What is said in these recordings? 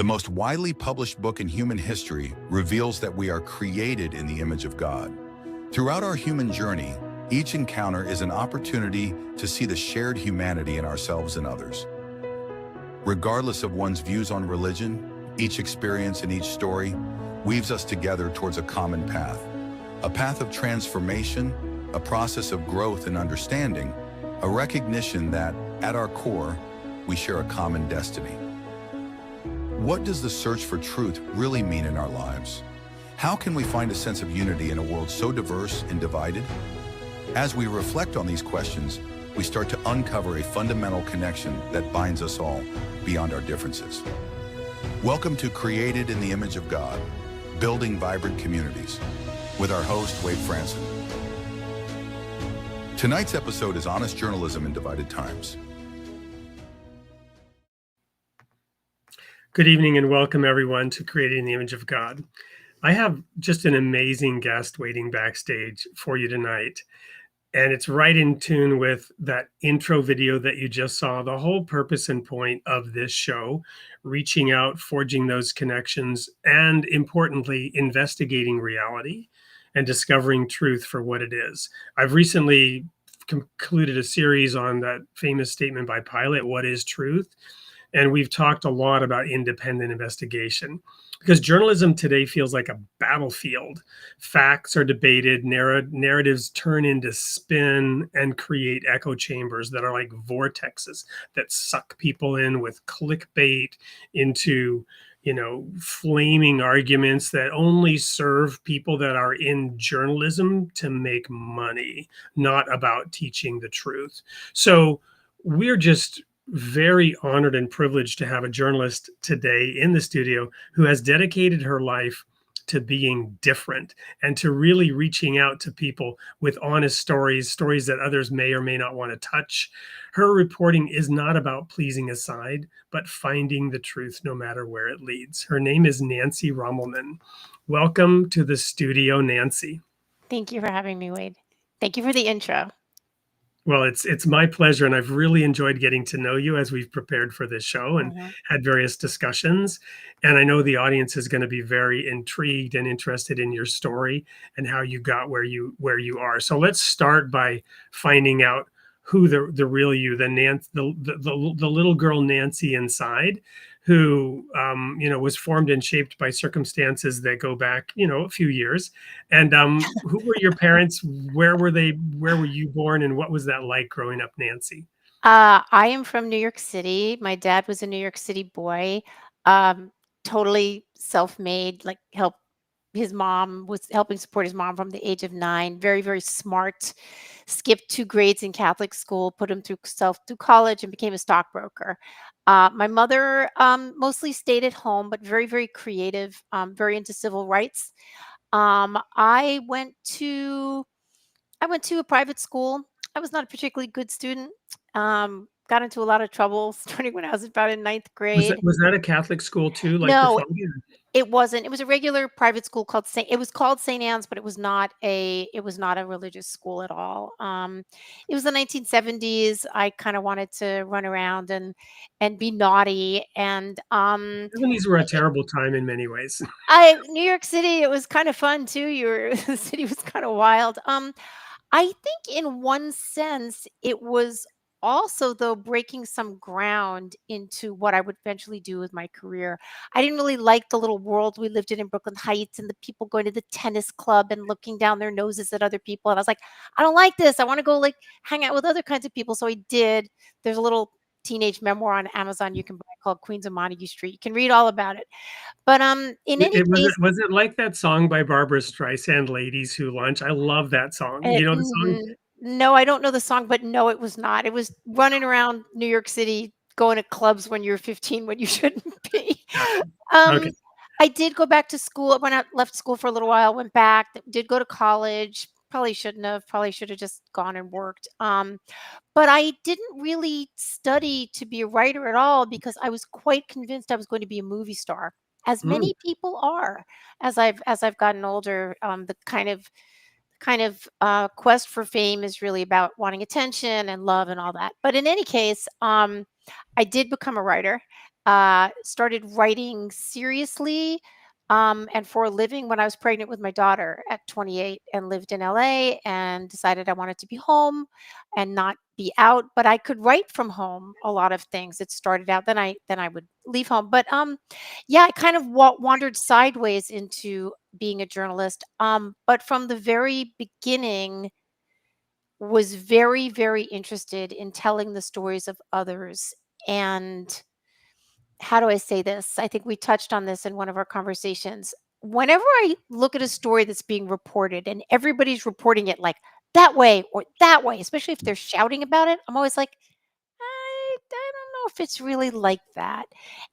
The most widely published book in human history reveals that we are created in the image of God. Throughout our human journey, each encounter is an opportunity to see the shared humanity in ourselves and others. Regardless of one's views on religion, each experience and each story weaves us together towards a common path of transformation, a process of growth and understanding, a recognition that, at our core, we share a common destiny. What does the search for truth really mean in our lives? How can we find a sense of unity in a world so diverse and divided? As we reflect on these questions, we start to uncover a fundamental connection that binds us all beyond our differences. Welcome to Created in the Image of God, Building Vibrant Communities, with our host, Wade Franson. Tonight's episode is Honest Journalism in Divided Times. Good evening and welcome everyone to Created in the Image of God. I have just an amazing guest waiting backstage for you tonight. And it's right in tune with that intro video that you just saw. The whole purpose and point of this show, reaching out, forging those connections, and importantly, investigating reality and discovering truth for what it is. I've recently concluded a series on that famous statement by Pilate, "What is truth?" And we've talked a lot about independent investigation because journalism today feels like a battlefield. Facts are debated, narratives turn into spin and create echo chambers that are like vortexes that suck people in with clickbait into, flaming arguments that only serve people that are in journalism to make money, not about teaching the truth. So we're just very honored and privileged to have a journalist today in the studio who has dedicated her life to being different and to really reaching out to people with honest stories that others may or may not want to touch. Her reporting is not about pleasing a side, but finding the truth no matter where it leads. Her name is Nancy Rommelmann. Welcome to the studio, Nancy. Thank you for having me, Wade. Thank you for the intro. Well, it's my pleasure, and I've really enjoyed getting to know you as we've prepared for this show and had various discussions. And I know the audience is going to be very intrigued and interested in your story and how you got where you are. So let's start by finding out who the real you, the little girl Nancy inside, who was formed and shaped by circumstances that go back a few years. And who were your parents? Where were they? Where were you born? And what was that like growing up, Nancy? I am from New York City. My dad was a New York City boy, totally self-made, his mom was helping support his mom from the age of 9. Very, very smart. Skipped 2 grades in Catholic school, put him through college, and became a stockbroker. My mother mostly stayed at home, but very, very creative, very into civil rights. I went to a private school. I was not a particularly good student. Got into a lot of trouble starting when I was about in 9th grade. Was that a Catholic school too? No, it wasn't. It was a regular private school called St. Anne's, but it was not a religious school at all. It was the 1970s. I kind of wanted to run around and be naughty. And 70s were a terrible time in many ways. New York City, it was kind of fun too. The city was kind of wild. I think in one sense it was also, though, breaking some ground into what I would eventually do with my career. I didn't really like the little world we lived in Brooklyn Heights and the people going to the tennis club and looking down their noses at other people. And I was like, I don't like this. I want to go hang out with other kinds of people. So I did. There's a little teenage memoir on Amazon you can buy called Queens of Montague Street. You can read all about it. But was it like that song by Barbara Streisand, "Ladies Who Lunch"? I love that song. You know the song? No, I don't know the song, but no, it was not. It was running around New York City, going to clubs when you're 15 when you shouldn't be. Okay. I did go back to school. When I left school for a little while, went back, did go to college. Probably shouldn't have. Probably should have just gone and worked. But I didn't really study to be a writer at all because I was quite convinced I was going to be a movie star, as many people are as I've gotten older. The kind of quest for fame is really about wanting attention and love and all that. But in any case, I did become a writer. Started writing seriously and for a living when I was pregnant with my daughter at 28 and lived in LA and decided I wanted to be home and not be out, but I could write from home a lot of things. It started out then I would leave home. But yeah, I kind of wandered sideways into being a journalist. But from the very beginning was very, very interested in telling the stories of others. And how do I say this? I think we touched on this in one of our conversations. Whenever I look at a story that's being reported and everybody's reporting it like that way or that way, especially if they're shouting about it, I'm always like, I don't know if it's really like that.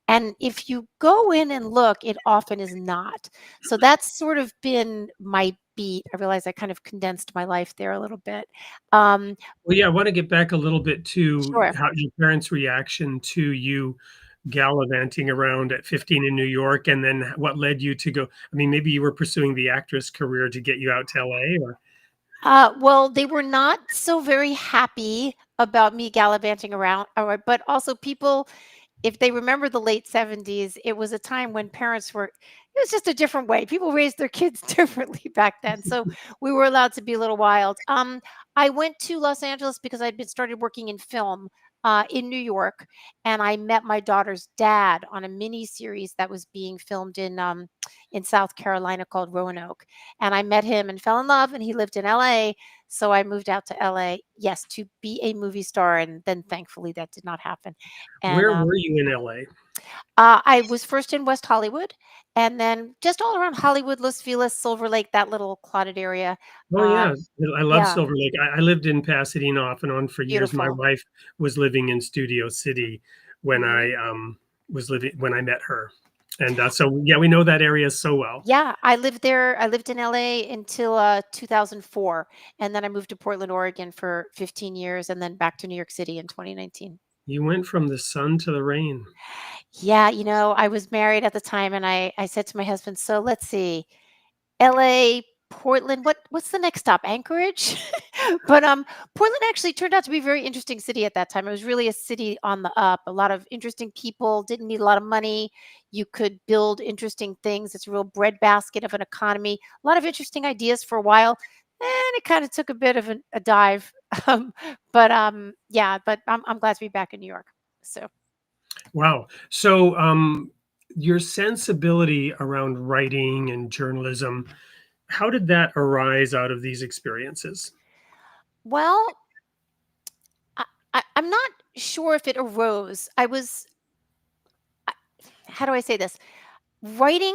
And if you go in and look, it often is not. So that's sort of been my beat. I realize I kind of condensed my life there a little bit. Um, Well, yeah, I want to get back a little bit to sure. how your parents' reaction to you gallivanting around at 15 in New York, and then what led you to go. I mean, maybe you were pursuing the actress career to get you out to LA, or Well, they were not so very happy about me gallivanting around, but also people, if they remember the late 70s, it was a time when parents were, it was just a different way. People raised their kids differently back then. So we were allowed to be a little wild. I went to Los Angeles because I'd been started working in film in New York, and I met my daughter's dad on a mini series that was being filmed in South Carolina called Roanoke. And I met him and fell in love, and he lived in LA. So I moved out to LA, yes, to be a movie star. And then thankfully that did not happen. And where were you in LA? I was first in West Hollywood and then just all around Hollywood, Los Feliz, Silver Lake, that little cluttered area. Oh, yeah. Um, I love yeah, Silver Lake. I lived in Pasadena off and on for years. My beautiful. wife was living in Studio City when Mhm. I met her. And, so, yeah, we know that area so well. Yeah, I lived there. I lived in LA until 2004. And then I moved to Portland, Oregon for 15 years and then back to New York City in 2019. You went from the sun to the rain. Yeah, I was married at the time and I said to my husband, so let's see. LA, Portland, what's the next stop? Anchorage? But, Portland actually turned out to be a very interesting city at that time. It was really a city on the up, a lot of interesting people, didn't need a lot of money. You could build interesting things. It's a real breadbasket of an economy. A lot of interesting ideas for a while, and it kinda took a bit of a dive. Um, yeah, but I'm glad to be back in New York. So Wow. So, your sensibility around writing and journalism, how did that arise out of these experiences? well, I'm not sure if it arose. I how do I say this? Writing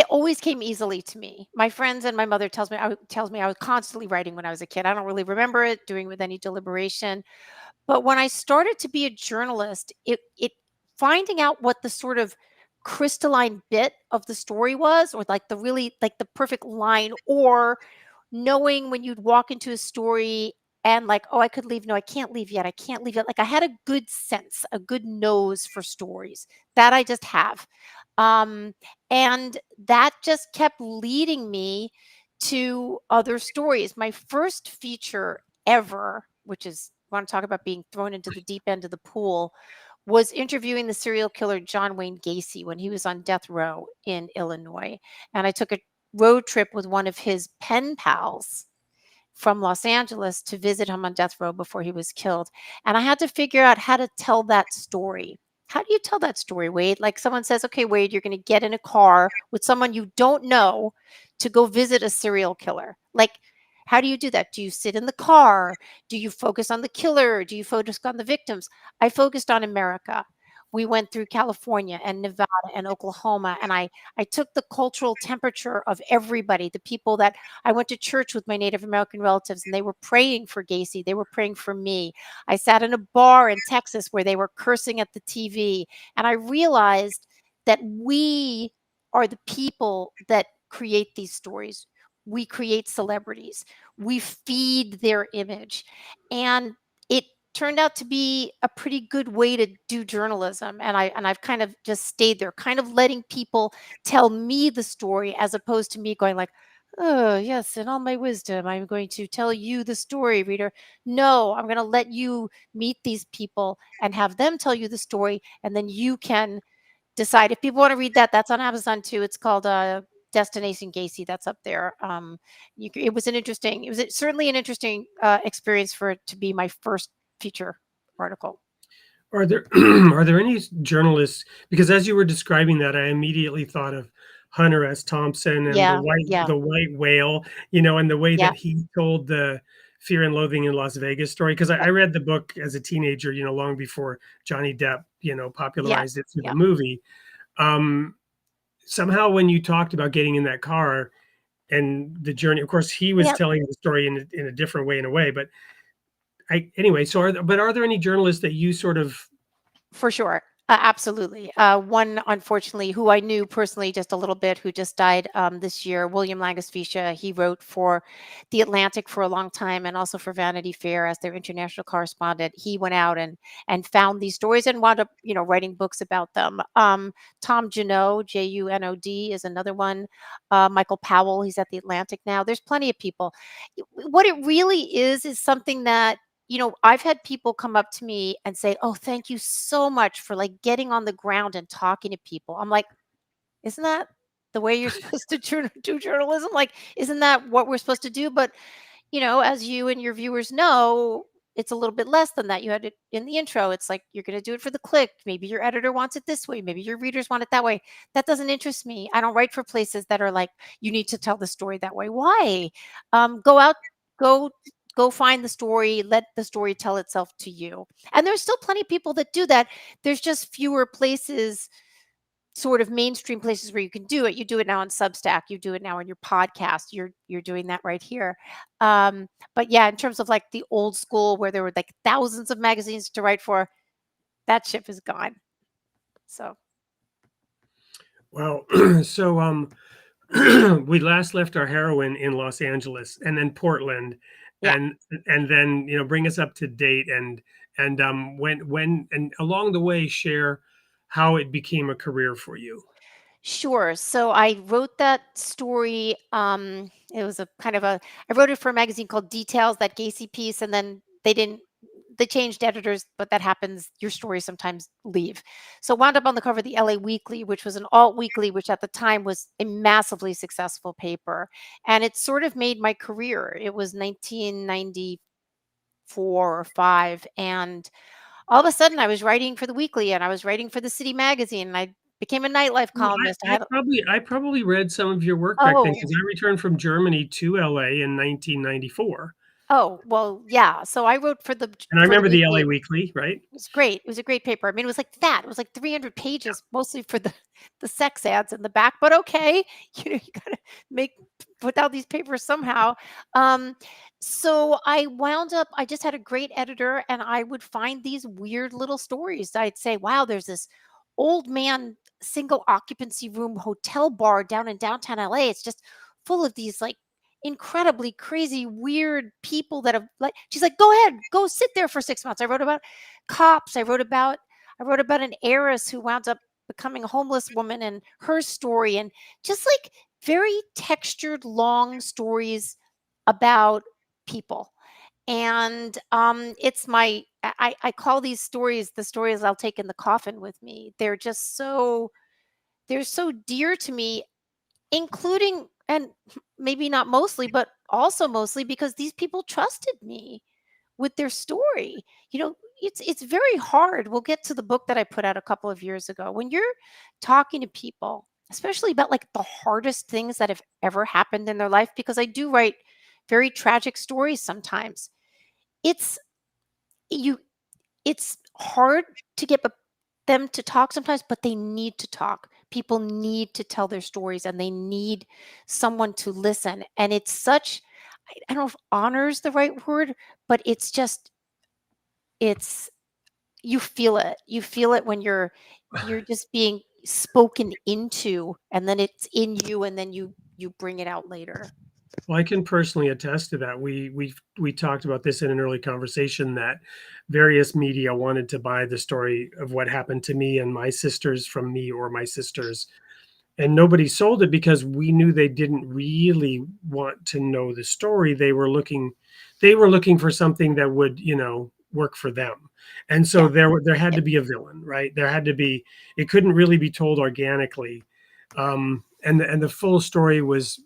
always came easily to me. My friends and my mother tells me I was constantly writing when I was a kid. I don't really remember it doing with any deliberation, but when I started to be a journalist, it finding out what the sort of crystalline bit of the story was, or like the really like the perfect line, or knowing when you'd walk into a story and like, oh, I could leave. No, I can't leave yet. I can't leave yet. Like I had a good sense, a good nose for stories that I just have. Um, and that just kept leading me to other stories. My first feature ever, which is want to talk about being thrown into the deep end of the pool, was interviewing the serial killer John Wayne Gacy when he was on death row in Illinois. And I took a road trip with one of his pen pals from Los Angeles to visit him on death row before he was killed. And I had to figure out how to tell that story. How do you tell that story, Wade? Like someone says, okay, Wade, you're going to get in a car with someone you don't know to go visit a serial killer. Like, how do you do that? Do you sit in the car? Do you focus on the killer? Do you focus on the victims? I focused on America. We went through California and Nevada and Oklahoma, and I took the cultural temperature of everybody, the people that I went to church with my Native American relatives and they were praying for Gacy. They were praying for me. I sat in a bar in Texas where they were cursing at the TV. And I realized that we are the people that create these stories. We create celebrities. We feed their image. And it turned out to be a pretty good way to do journalism. And I've kind of just stayed there, kind of letting people tell me the story as opposed to me going like, oh, yes, in all my wisdom, I'm going to tell you the story, reader. No, I'm going to let you meet these people and have them tell you the story, and then you can decide. If people want to read that, that's on Amazon too. It's called Destination Gacy. That's up there. It was certainly an interesting experience for it to be my first feature article. Are there are there any journalists? Because as you were describing that, I immediately thought of Hunter S. Thompson and Yeah, yeah, the white whale, and the way yeah, that he told the Fear and Loathing in Las Vegas story. Because I read the book as a teenager, long before Johnny Depp, yeah, popularized it through the yeah, movie. Um, Somehow, when you talked about getting in that car and the journey, of course, he was yeah. telling the story in a different way, in a way. But anyway, so are there any journalists that you sort of For sure. Absolutely. One, unfortunately, who I knew personally just a little bit, who just died this year, William Langosficia. He wrote for The Atlantic for a long time and also for Vanity Fair as their international correspondent. He went out and found these stories and wound up, writing books about them. Tom Junod, Junod, is another one. Michael Powell, he's at The Atlantic now. There's plenty of people. What it really is something that I've had people come up to me and say, "Oh, thank you so much for like getting on the ground and talking to people." I'm like, "Isn't that the way you're supposed to do journalism? Like, isn't that what we're supposed to do?" But, as you and your viewers know, it's a little bit less than that. You had it in the intro. It's like you're going to do it for the click. Maybe your editor wants it this way. Maybe your readers want it that way. That doesn't interest me. I don't write for places that are like, you need to tell the story that way. Why? Go out, go go find the story, let the story tell itself to you. And there's still plenty of people that do that. There's just fewer places, sort of mainstream places where you can do it. You do it now on Substack, you do it now on your podcast. You're doing that right here. But yeah, in terms of like the old school where there were like thousands of magazines to write for, that ship is gone. So well, so we last left our heroine in Los Angeles and then Portland, yeah. and then bring us up to date and when and along the way share how it became a career for you. Sure. So I wrote that story. It was a kind of I wrote it for a magazine called Details, that Gacy piece, and then they changed editors, but that happens. Your stories sometimes leave. So wound up on the cover of the LA Weekly, which was an alt weekly, which at the time was a massively successful paper. And it sort of made my career. It was 1994 or 5. And all of a sudden I was writing for the weekly and I was writing for the city magazine. And I became a nightlife Well, columnist. I I had I probably read some of your work back then Oh, because I returned from Germany to LA in 1994, oh, well, yeah. So I wrote and I for the remember the LA weekly. Weekly, right? It was great. It was a great paper. I mean, it was like fat. It was like 300 Yeah. pages, mostly for the sex ads in the back. But okay, you gotta make put out these papers somehow. Um, so I wound up. I just had a great editor, and I would find these weird little stories. I'd say, "Wow, there's this old man single occupancy room hotel bar down in downtown LA. It's just full of these like." Incredibly crazy, weird people that have like. She's like, "Go ahead, go sit there for 6 months." I wrote about cops. I wrote about an heiress who wound up becoming a homeless woman and her story, and just like very textured long stories about people. And it's I call these stories the stories I'll take in the coffin with me. They're so dear to me, including, and maybe not mostly, but also mostly because these people trusted me with their story. It's very hard. We'll get to the book that I put out a couple of years ago. When you're talking to people, especially about like the hardest things that have ever happened in their life, because I do write very tragic stories sometimes. It's you it's hard to get them to talk sometimes, but they need to talk. People need to tell their stories and they need someone to listen. And it's such, I don't know if honor is the right word, but it's you feel it. You feel it when you're just being spoken into, and then it's in you, and then you bring it out later. Well, I can personally attest to that. We talked about this in an early conversation that various media wanted to buy the story of what happened to me and my sisters from me or my sisters, and nobody sold it because we knew they didn't really want to know the story. They were looking for something that would, work for them. And so there had to be a villain, right? There had to be, it couldn't really be told organically. And the full story was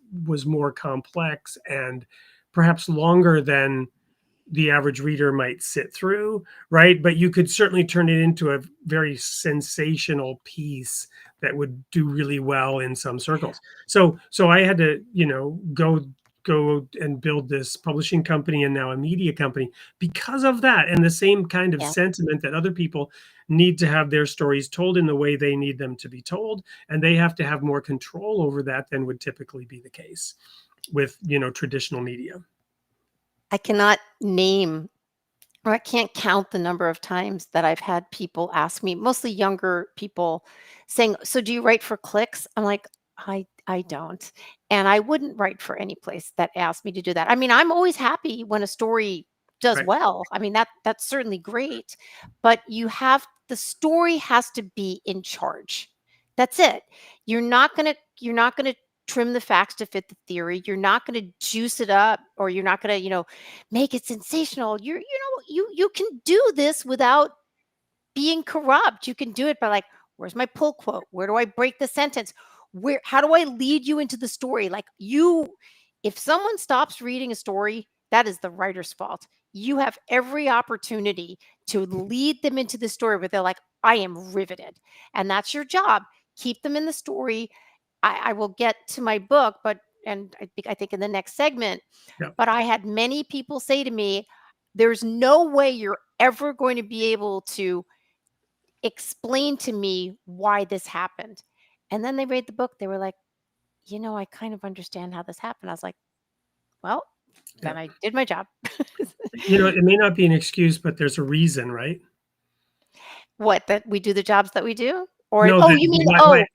more complex and perhaps longer than the average reader might sit through, right? But you could certainly turn it into a very sensational piece that would do really well in some circles. So I had to, go and build this publishing company and now a media company because of that, and the same kind of sentiment that other people need to have their stories told in the way they need them to be told, and they have to have more control over that than would typically be the case with, traditional media. I cannot name, or I can't count the number of times that I've had people ask me, mostly younger people, saying, "So do you write for clicks?" I'm like, I don't. And I wouldn't write for any place that asked me to do that. I mean, I'm always happy when a story does Right. well. I mean, that's certainly great. But the story has to be in charge. That's it. You're not gonna trim the facts to fit the theory. You're not gonna juice it up, or you're not gonna, make it sensational. You can do this without being corrupt. You can do it by, like, where's my pull quote? Where do I break the sentence? How do I lead you into the story? Like, if someone stops reading a story, that is the writer's fault. You have every opportunity to lead them into the story where they're like, I am riveted. And that's your job. Keep them in the story. I will get to my book, and I think in the next segment, Yeah. but I had many people say to me, there's no way you're ever going to be able to explain to me why this happened. And then they read the book. They were like, I kind of understand how this happened. I was like, well, Yeah. then I did my job. It may not be an excuse, but there's a reason, right? What, that we do the jobs that we do? Or, No, oh, that you mean, why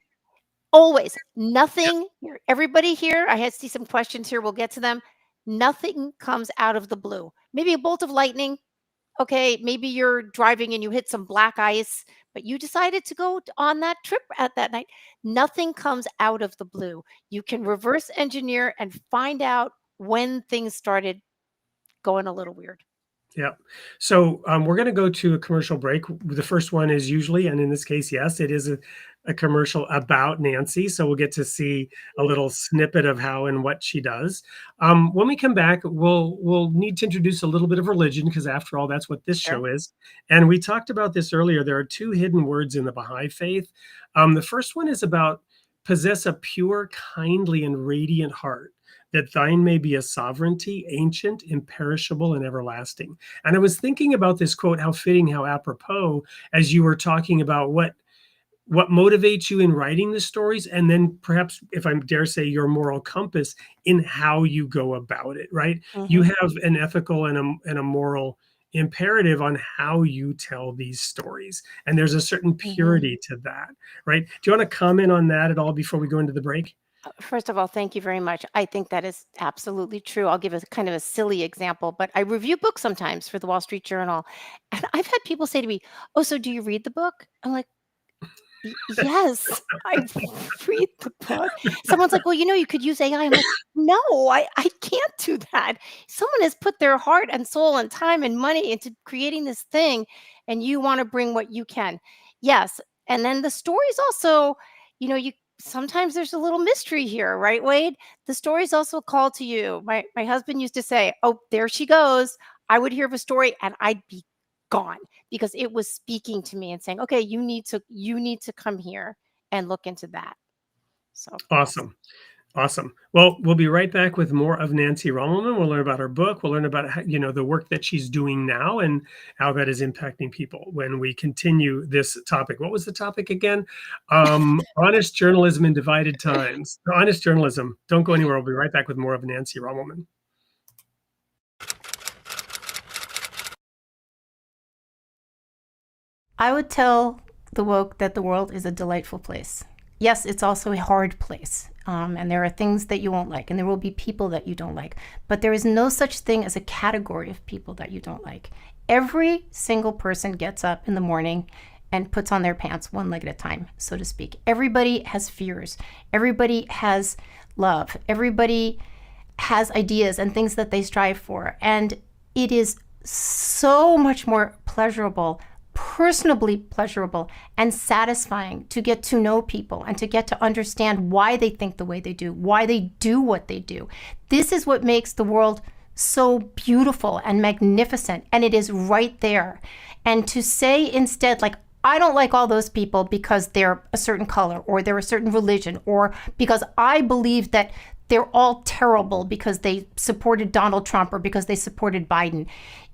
always yeah, nothing here. Everybody here, I see some questions here. We'll get to them. Nothing comes out of the blue. Maybe a bolt of lightning. Okay, maybe you're driving and you hit some black ice, but you decided to go on that trip at that night. Nothing comes out of the blue. You can reverse engineer and find out when things started going a little weird. yeah. So we're going to go to a commercial break. The first one is usually, and in this case, yes, it is a commercial about Nancy. So we'll get to see a little snippet of how and what she does. When we come back, we'll need to introduce a little bit of religion, because after all, that's what this Sure. show is. And we talked about this earlier. There are two hidden words in the Baha'i faith. The first one is about possess a pure, kindly, and radiant heart, that thine may be a sovereignty, ancient, imperishable, and everlasting. And I was thinking about this quote, how fitting, how apropos, as you were talking about what motivates you in writing the stories, and then perhaps, if I dare say, your moral compass in how you go about it, right? You have an ethical and a moral imperative on how you tell these stories. And there's a certain purity to that, right? Do you want to comment on that at all before we go into the break? First of all, thank you very much. I think that is absolutely true. I'll give a kind of a silly example, but I review books sometimes for the Wall Street Journal. And I've had people say to me, "Oh, so do you read the book?" I'm like, Yes, I read the book." Someone's like, "Well, you could use AI." I'm like, "No, I can't do that. Someone has put their heart and soul and time and money into creating this thing, and you want to bring what you can." Yes, and then the stories also, you sometimes there's a little mystery here, right, Wade? The stories also call to you. My husband used to say, "Oh, there she goes." I would hear of a story and I'd be gone, because it was speaking to me and saying, "Okay, you need to come here and look into that." So, yes. Awesome. Awesome. Well, we'll be right back with more of Nancy Rommelmann. We'll learn about her book. We'll learn about how, the work that she's doing now and how that is impacting people when we continue this topic. What was the topic again? Honest journalism in divided times. Honest journalism. Don't go anywhere. We'll be right back with more of Nancy Rommelmann. I would tell the woke that the world is a delightful place. Yes, it's also a hard place. And there are things that you won't like, and there will be people that you don't like. But there is no such thing as a category of people that you don't like. Every single person gets up in the morning and puts on their pants one leg at a time, so to speak. Everybody has fears. Everybody has love. Everybody has ideas and things that they strive for. And it is so much more pleasurable, personally pleasurable and satisfying to get to know people and to get to understand why they think the way they do, why they do what they do. This is what makes the world so beautiful and magnificent, and it is right there. And to say instead, like, I don't like all those people because they're a certain color or they're a certain religion or because I believe that they're all terrible because they supported Donald Trump or because they supported Biden,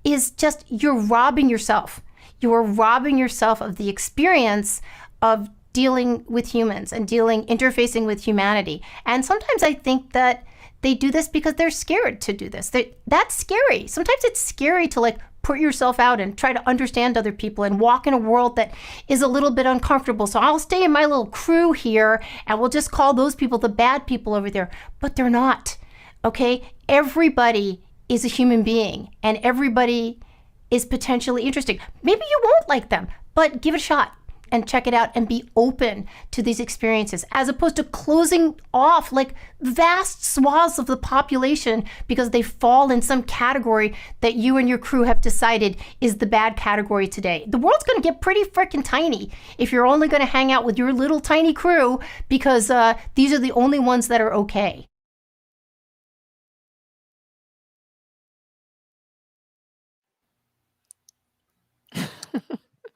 is just, you're robbing yourself. You are robbing yourself of the experience of dealing with humans and interfacing with humanity. And sometimes I think that they do this because they're scared to do this. That's scary. Sometimes it's scary to like put yourself out and try to understand other people and walk in a world that is a little bit uncomfortable. So I'll stay in my little crew here and we'll just call those people the bad people over there. But they're not, okay? Everybody is a human being and everybody is potentially interesting. Maybe you won't like them, but give it a shot and check it out and be open to these experiences, as opposed to closing off like vast swaths of the population because they fall in some category that you and your crew have decided is the bad category today. The world's going to get pretty freaking tiny if you're only going to hang out with your little tiny crew because these are the only ones that are okay.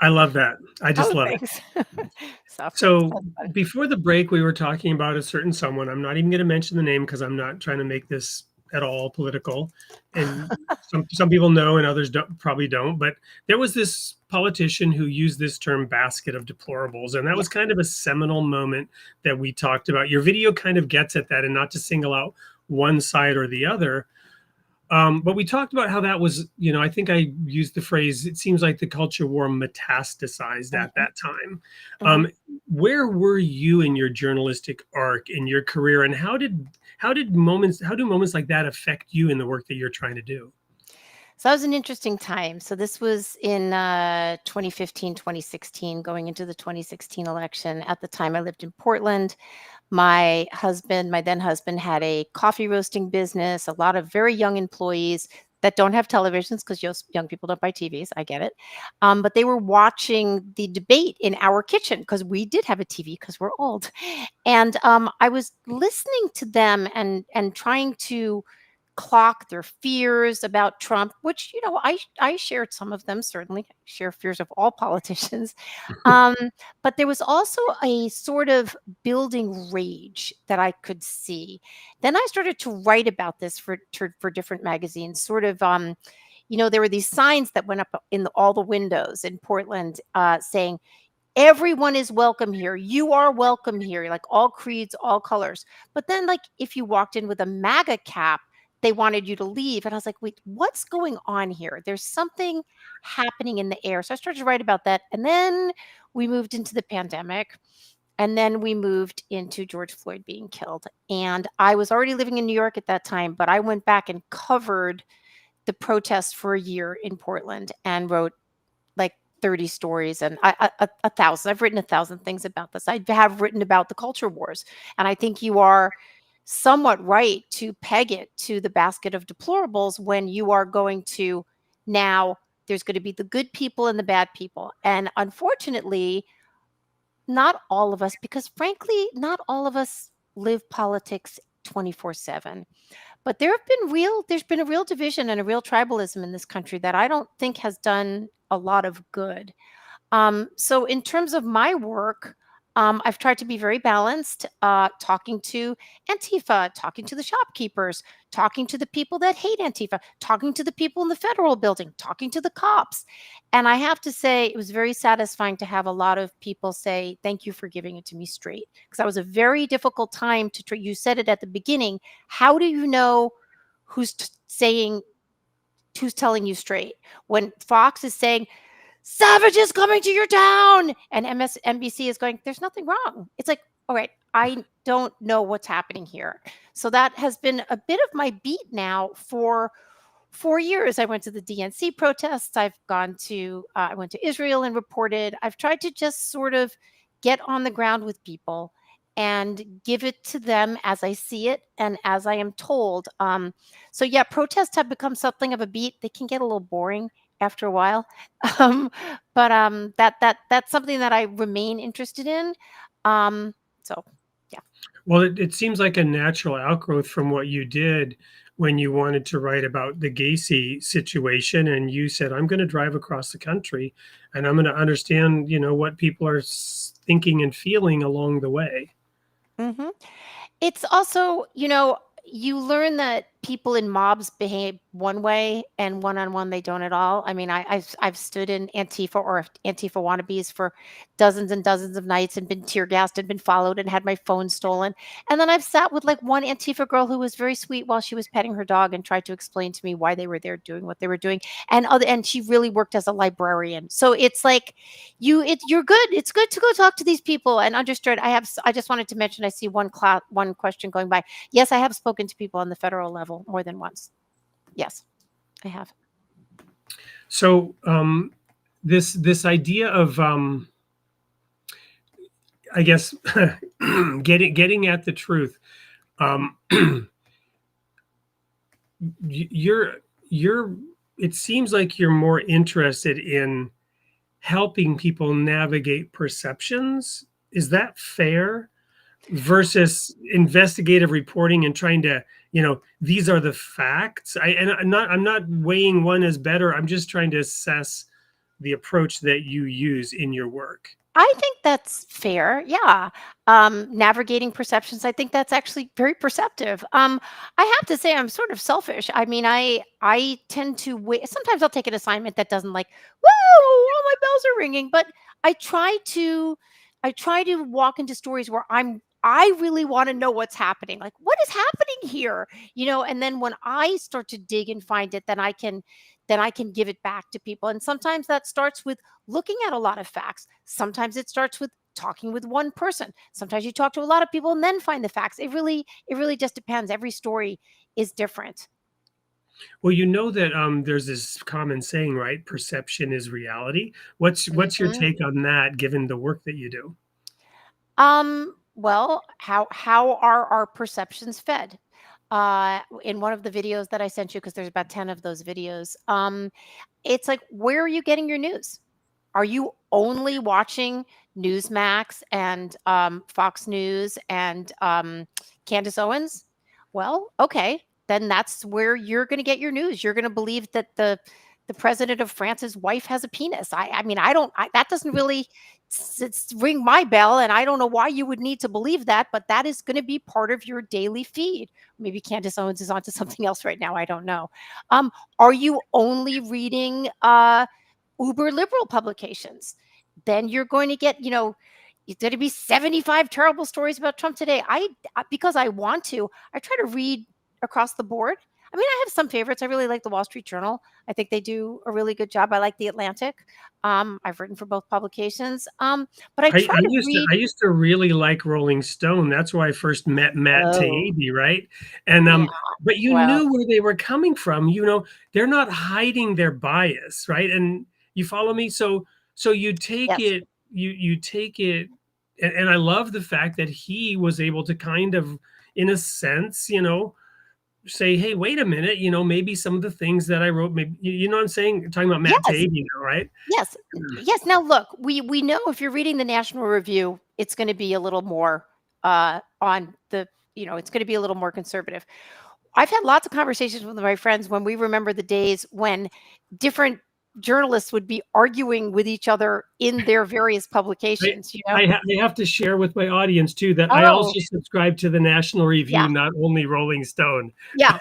I love that. I just love it. So before the break, we were talking about a certain someone. I'm not even going to mention the name because I'm not trying to make this at all political. And some people know and others probably don't. But there was this politician who used this term basket of deplorables. And that was kind of a seminal moment that we talked about. Your video kind of gets at that, and not to single out one side or the other. But we talked about how that was, I think I used the phrase, it seems like the culture war metastasized at that time. Where were you in your journalistic arc, in your career, and how do moments like that affect you in the work that you're trying to do? So that was an interesting time. So this was in 2015, 2016, going into the 2016 election. At the time, I lived in Portland. My then husband, had a coffee roasting business, a lot of very young employees that don't have televisions because young people don't buy TVs. I get it. But they were watching the debate in our kitchen because we did have a TV because we're old. And I was listening to them and trying to clock their fears about Trump, which, I shared some of them, certainly. I share fears of all politicians. But there was also a sort of building rage that I could see. Then I started to write about this for different magazines, sort of, there were these signs that went up in all the windows in Portland saying, everyone is welcome here. You are welcome here. Like all creeds, all colors. But then, like, if you walked in with a MAGA cap, they wanted you to leave. And I was like, wait, what's going on here? There's something happening in the air. So I started to write about that. And then we moved into the pandemic. And then we moved into George Floyd being killed. And I was already living in New York at that time, but I went back and covered the protests for a year in Portland and wrote like 30 stories and 1,000. I've written 1,000 things about this. I have written about the culture wars. And I think you are somewhat right to peg it to the basket of deplorables when you are going to, now there's going to be the good people and the bad people. And unfortunately, not all of us, because frankly, not all of us live politics 24/7. But there's been a real division and a real tribalism in this country that I don't think has done a lot of good. So in terms of my work, I've tried to be very balanced, talking to Antifa, talking to the shopkeepers, talking to the people that hate Antifa, talking to the people in the federal building, talking to the cops. And I have to say, it was very satisfying to have a lot of people say, thank you for giving it to me straight. Because that was a very difficult time to you said it at the beginning. How do you know who's telling you straight? When Fox is saying, savages coming to your town, and MSNBC is going, there's nothing wrong. It's like, all right, I don't know what's happening here. So that has been a bit of my beat now for 4 years. I went to the DNC protests. I went to Israel and reported. I've tried to just sort of get on the ground with people and give it to them as I see it and as I am told. So yeah, protests have become something of a beat. They can get a little boring after a while, um, but that's something that I remain interested in. Um, so yeah. Well, it seems like a natural outgrowth from what you did when you wanted to write about the Gacy situation, and you said, "I'm going to drive across the country, and I'm going to understand, what people are thinking and feeling along the way." hmm It's also, you learn that people in mobs behave one way and one-on-one they don't at all. I mean, I've stood in Antifa or Antifa wannabes for dozens and dozens of nights and been tear gassed and been followed and had my phone stolen. And then I've sat with like one Antifa girl who was very sweet while she was petting her dog and tried to explain to me why they were there doing what they were doing. And she really worked as a librarian. So it's like you're good. It's good to go talk to these people and understood. I just wanted to mention I see one question going by. Yes, I have spoken to people on the federal level more than once. Yes, I have. So this idea of I guess getting at the truth. Um, you're you're it seems like you're more interested in helping people navigate perceptions. Is that fair? Versus investigative reporting and trying to, these are the facts. I'm not weighing one as better. I'm just trying to assess the approach that you use in your work. I think that's fair. Yeah. Navigating perceptions, I think that's actually very perceptive. I have to say I'm sort of selfish. I mean, I tend to wait. Sometimes I'll take an assignment that doesn't like, whoa, all my bells are ringing. But I try to I try to walk into stories where I really want to know what's happening. Like, what is happening here? And then when I start to dig and find it, then I can give it back to people. And sometimes that starts with looking at a lot of facts. Sometimes it starts with talking with one person. Sometimes you talk to a lot of people and then find the facts. It really just depends. Every story is different. Well, you know that there's this common saying, right? Perception is reality. What's your Mhm. take on that, given the work that you do? Well, how are our perceptions fed? In one of the videos that I sent you, because there's about 10 of those videos, it's like, where are you getting your news? Are you only watching Newsmax and Fox News and Candace Owens? Well, okay, then that's where you're going to get your news. You're going to believe that the president of France's wife has a penis. I mean, that doesn't really ring my bell, and I don't know why you would need to believe that, but that is going to be part of your daily feed. Maybe Candace Owens is onto something else right now. I don't know. Are you only reading uber liberal publications? Then you're going to get, it's going to be 75 terrible stories about Trump today. Because I want to, I try to read across the board. I mean, I have some favorites. I really like the Wall Street Journal. I think they do a really good job. I like the Atlantic. I've written for both publications. But I I, try I to used to read. I used to really like Rolling Stone. That's why I first met Matt Oh, Taibbi, right? And yeah. but you Well, knew where they were coming from. They're not hiding their bias, right? And you follow me? So you take yes. it, you take it, and I love the fact that he was able to kind of, in a sense, say, hey, wait a minute, maybe some of the things that I wrote, maybe you know what I'm saying? Talking about Matt Yes. Taibbi now, right? Yes. Yes. Now look, we know if you're reading the National Review, it's going to be a little more on the, it's going to be a little more conservative. I've had lots of conversations with my friends when we remember the days when different journalists would be arguing with each other in their various I publications. I have to share with my audience too that I Oh, also subscribe to the National yeah. Review, not only Rolling Stone. Yeah.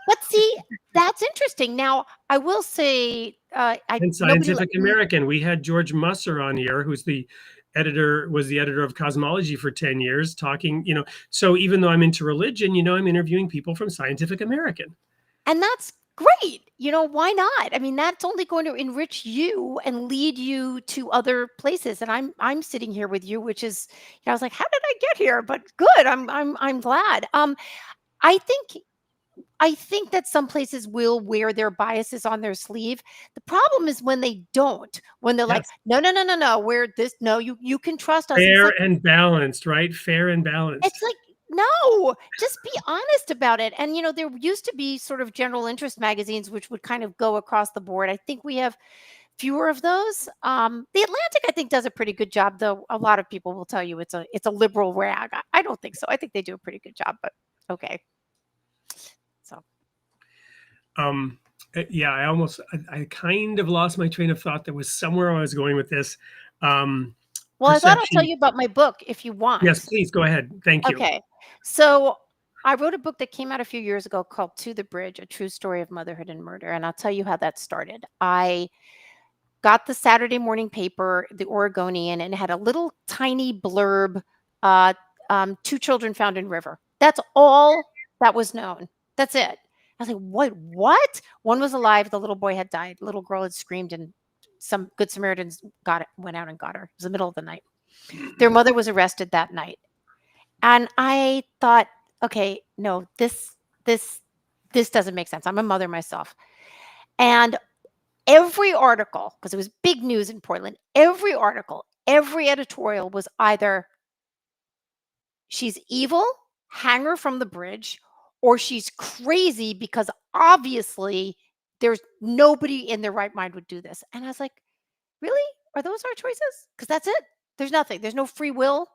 But see, that's interesting. Now, I will say, I And nobody Scientific American. We had George Musser on here, who's was the editor of Cosmology for 10 years, talking, so even though I'm into religion, I'm interviewing people from Scientific American. and that's great. Why not? I mean, that's only going to enrich you and lead you to other places. And I'm sitting here with you, which is, I was like, how did I get here? But good. I'm glad. I think I think that some places will wear their biases on their sleeve. The problem is when they don't, when they're like, Yes. no, no, no, no, no, we're this, no, you can trust us. And Fair and balanced, right? Fair and balanced. it's like, no, just be honest about it. And, there used to be sort of general interest magazines, which would kind of go across the board. I think we have fewer of those. The Atlantic, I think, does a pretty good job, though. A lot of people will tell you it's a liberal rag. I don't think so. I think they do a pretty good job, but okay. So, Yeah, I kind of lost my train of thought. There was somewhere I was going with this. well, I thought I'll tell you about my book if you want. Yes, please go ahead. Thank you. Okay. So I wrote a book that came out a few years ago called To the Bridge, A True Story of Motherhood and Murder. And I'll tell you how that started. I got the Saturday morning paper, the Oregonian, and it had a little tiny blurb, 2 children found in river. That's all that was known. That's it. I was like, what? One was alive. The little boy had died. The little girl had screamed, and some good Samaritans went out and got her. It was the middle of the night. Their mother was arrested that night. And I thought, okay, no, this doesn't make sense. I'm a mother myself. And every article, because it was big news in Portland, every article, every editorial was either she's evil, hang her from the bridge, or she's crazy because obviously there's nobody in their right mind would do this. And I was like, really? Are those our choices? Because that's it. There's nothing. There's no free will.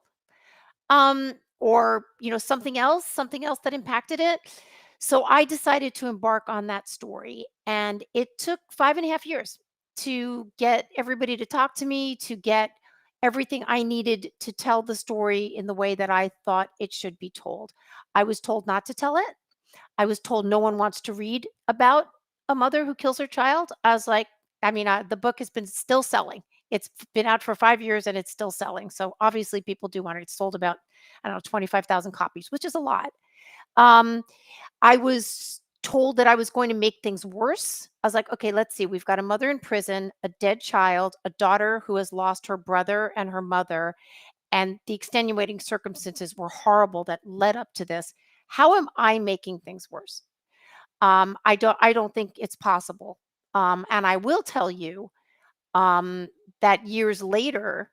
Or something else that impacted it. So I decided to embark on that story, and it took 5.5 years to get everybody to talk to me, to get everything I needed to tell the story in the way that I thought it should be told. I was told not to tell it. I was told no one wants to read about a mother who kills her child. I was like, the book has been still selling. It's been out for 5 years and it's still selling. So obviously people do want it. It's sold about, 25,000 copies, which is a lot. I was told that I was going to make things worse. I was like, okay, let's see. We've got a mother in prison, a dead child, a daughter who has lost her brother and her mother, and the extenuating circumstances were horrible that led up to this. How am I making things worse? I don't think it's possible. And I will tell you that years later,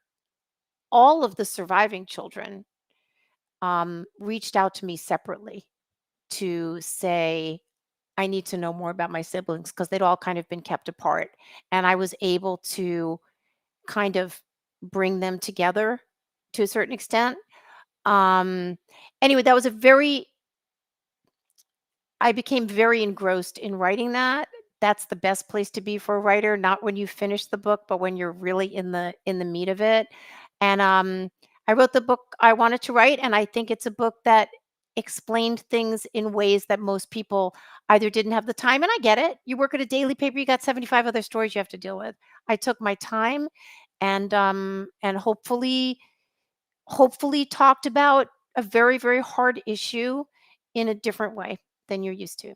all of the surviving children reached out to me separately to say, I need to know more about my siblings, because they'd all kind of been kept apart. And I was able to kind of bring them together to a certain extent. Anyway, I became very engrossed in writing that. That's the best place to be for a writer, not when you finish the book, but when you're really in the meat of it. And I wrote the book I wanted to write, and I think it's a book that explained things in ways that most people either didn't have the time, and I get it. You work at a daily paper, you got 75 other stories you have to deal with. I took my time and hopefully talked about a very, very hard issue in a different way than you're used to.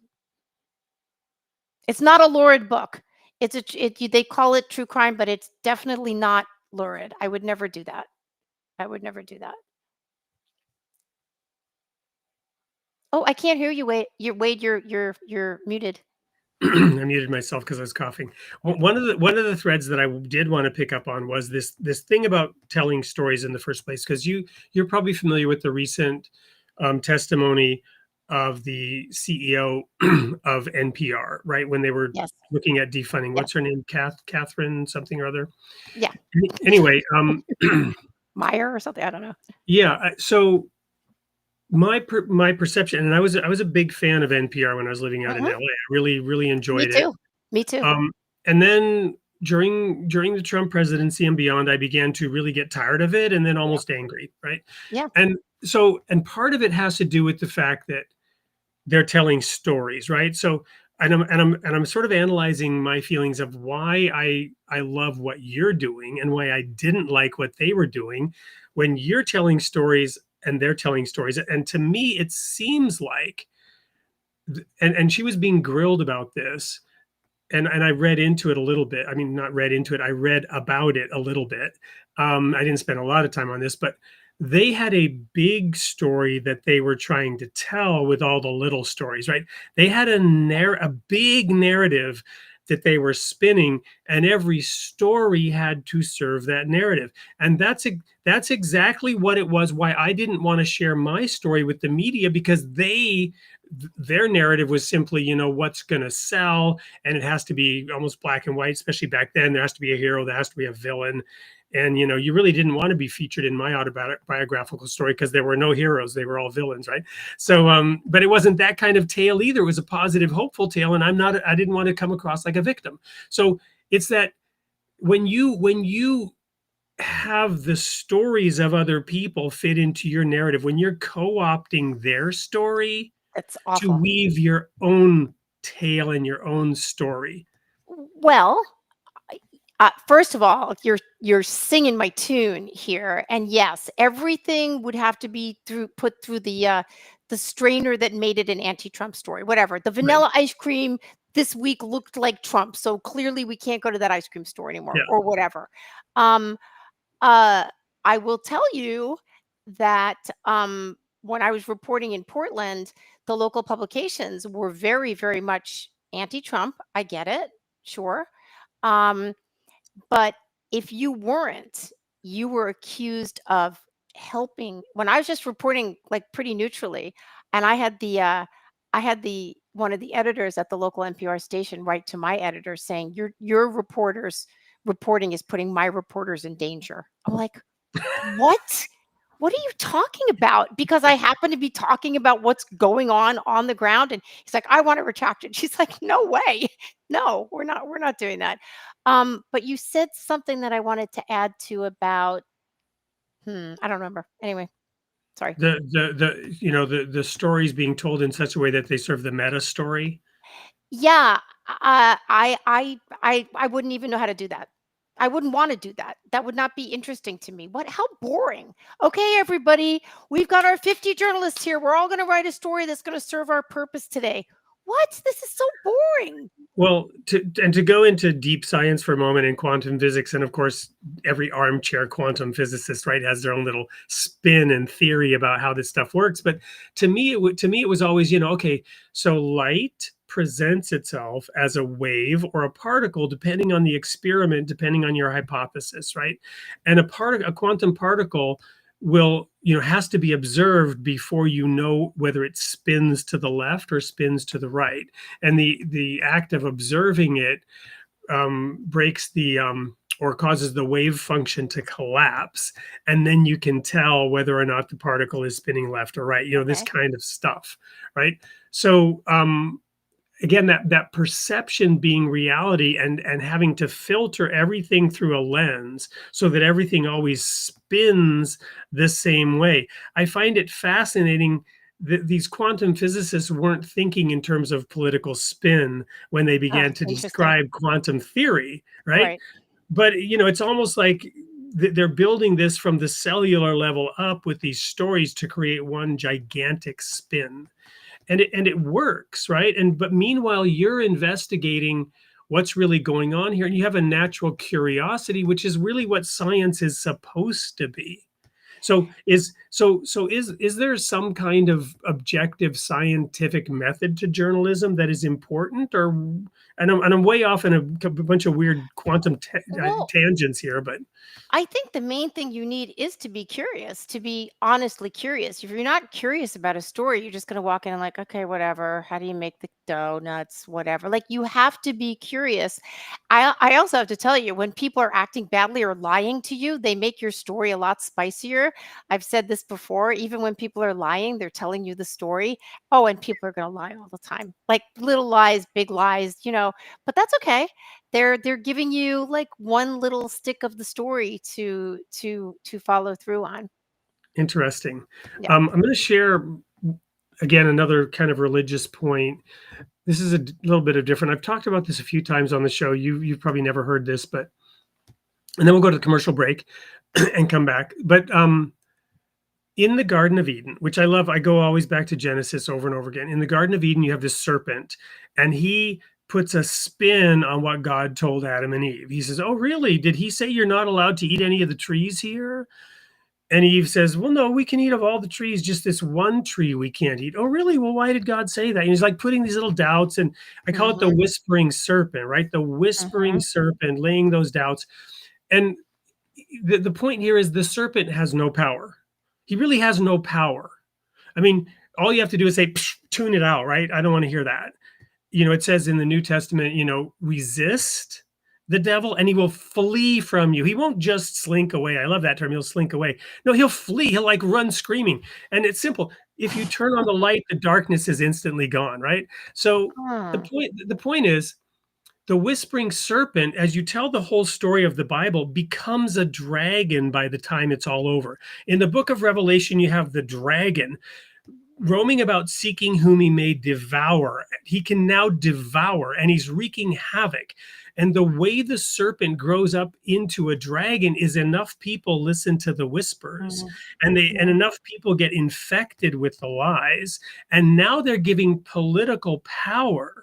It's not a lurid book. They call it true crime, but it's definitely not lurid. I would never do that. Oh, I can't hear you, Wade. Wade, you're muted. I muted myself because I was coughing. One of the threads that I did want to pick up on was this thing about telling stories in the first place, because you're probably familiar with the recent testimony of the CEO of NPR, right? When they were looking at defunding. What's her name? Catherine something or other. Yeah. Anyway, Meyer or something. I don't know. Yeah. So my perception, and I was a big fan of NPR when I was living out in LA. I really enjoyed it. Me too. And then during the Trump presidency and beyond, I began to really get tired of it, and then almost angry, right? Yeah. And part of it has to do with the fact that they're telling stories, right? So I'm sort of analyzing my feelings of why I love what you're doing and why I didn't like what they were doing when you're telling stories and they're telling stories. And to me, it seems like, and she was being grilled about this, and I read into it a little bit. I mean, not read into it. I read about it a little bit. I didn't spend a lot of time on this, but they had a big story that they were trying to tell with all the little stories, right? They had a big narrative that they were spinning, and every story had to serve that narrative. And that's exactly what it was, why I didn't want to share my story with the media, because their narrative was simply, what's going to sell, and it has to be almost black and white. Especially back then, there has to be a hero, there has to be a villain. And you really didn't want to be featured in my autobiographical story, because there were no heroes, they were all villains, right? So but it wasn't that kind of tale either. It was a positive, hopeful tale, and I didn't want to come across like a victim. So it's that when you have the stories of other people fit into your narrative, when you're co-opting their story That's to awful. weave your own tale and your own story. Well, first of all, you're singing my tune here, and yes, everything would have to be put through the strainer that made it an anti-Trump story. Whatever. The Right. vanilla ice cream this week looked like Trump, so clearly we can't go to that ice cream store anymore, Yeah. or whatever. Um, I will tell you that when I was reporting in Portland, the local publications were very, very much anti-Trump. I get it, sure. Um, but if you weren't, you were accused of helping. When I was just reporting like pretty neutrally, and I had the one of the editors at the local NPR station write to my editor saying, your reporters reporting is putting my reporters in danger. I'm like, what? What are you talking about? Because I happen to be talking about what's going on the ground. And he's like, I want to retract it. She's like, no way. No, we're not doing that. But you said something that I wanted to add to about, I don't remember. Anyway, sorry. The stories being told in such a way that they serve the meta story. Yeah, I wouldn't even know how to do that. I wouldn't want to do that. That would not be interesting to me. How boring. Okay, everybody, we've got our 50 journalists here. We're all going to write a story that's going to serve our purpose today. What? This is so boring. Well, to go into deep science for a moment in quantum physics, and of course, every armchair quantum physicist, right, has their own little spin and theory about how this stuff works. But to me, it was always, okay, so light presents itself as a wave or a particle, depending on the experiment, depending on your hypothesis, right? And a quantum particle has to be observed before you know whether it spins to the left or spins to the right. And the act of observing it breaks or causes the wave function to collapse, and then you can tell whether or not the particle is spinning left or right. This kind of stuff, right? So again, that perception being reality, and having to filter everything through a lens so that everything always spins the same way. I find it fascinating that these quantum physicists weren't thinking in terms of political spin when they began to describe quantum theory, right? But it's almost like they're building this from the cellular level up with these stories to create one gigantic spin. And it works, right? But meanwhile, you're investigating what's really going on here, and you have a natural curiosity, which is really what science is supposed to be. So is there some kind of objective scientific method to journalism that is important, or and I'm way off in a bunch of weird quantum tangents here, but I think the main thing you need is to be curious, to be honestly curious. If you're not curious about a story, you're just going to walk in and like, okay, whatever. How do you make the donuts? Whatever. Like, you have to be curious. I also have to tell you, when people are acting badly or lying to you, they make your story a lot spicier. I've said this before. Even when people are lying, they're telling you the story. Oh, and people are going to lie all the time. Like little lies, big lies, but that's okay. They're giving you like one little stick of the story to follow through on. Interesting. Yeah. I'm going to share again another kind of religious point. This is a little bit of different. I've talked about this a few times on the show. You've probably never heard this, but and then we'll go to the commercial break and come back. But in the Garden of Eden, which I love, I go always back to Genesis over and over again. In the Garden of Eden, you have this serpent, and he puts a spin on what God told Adam and Eve. He says, "Oh, really? Did he say you're not allowed to eat any of the trees here?" And Eve says, well, no, we can eat of all the trees, just this one tree we can't eat. Oh, really? Well, why did God say that? And he's like putting these little doubts, and I call it the Mm-hmm. whispering serpent, right? The whispering Mm-hmm. serpent laying those doubts. And the point here is the serpent has no power. He really has no power. I mean, all you have to do is say, "Psh, tune it out," right? I don't want to hear that. It says in the New Testament, resist the devil and he will flee from you. He won't just slink away. I love that term. He'll slink away. No, he'll flee. He'll like run screaming. And it's simple. If you turn on the light, the darkness is instantly gone, right? So Hmm. the point is, the whispering serpent, as you tell the whole story of the Bible, becomes a dragon by the time it's all over. In the book of Revelation, you have the dragon roaming about seeking whom he may devour. He can now devour, and he's wreaking havoc. And the way the serpent grows up into a dragon is enough people listen to the whispers, and enough people get infected with the lies, and now they're giving political power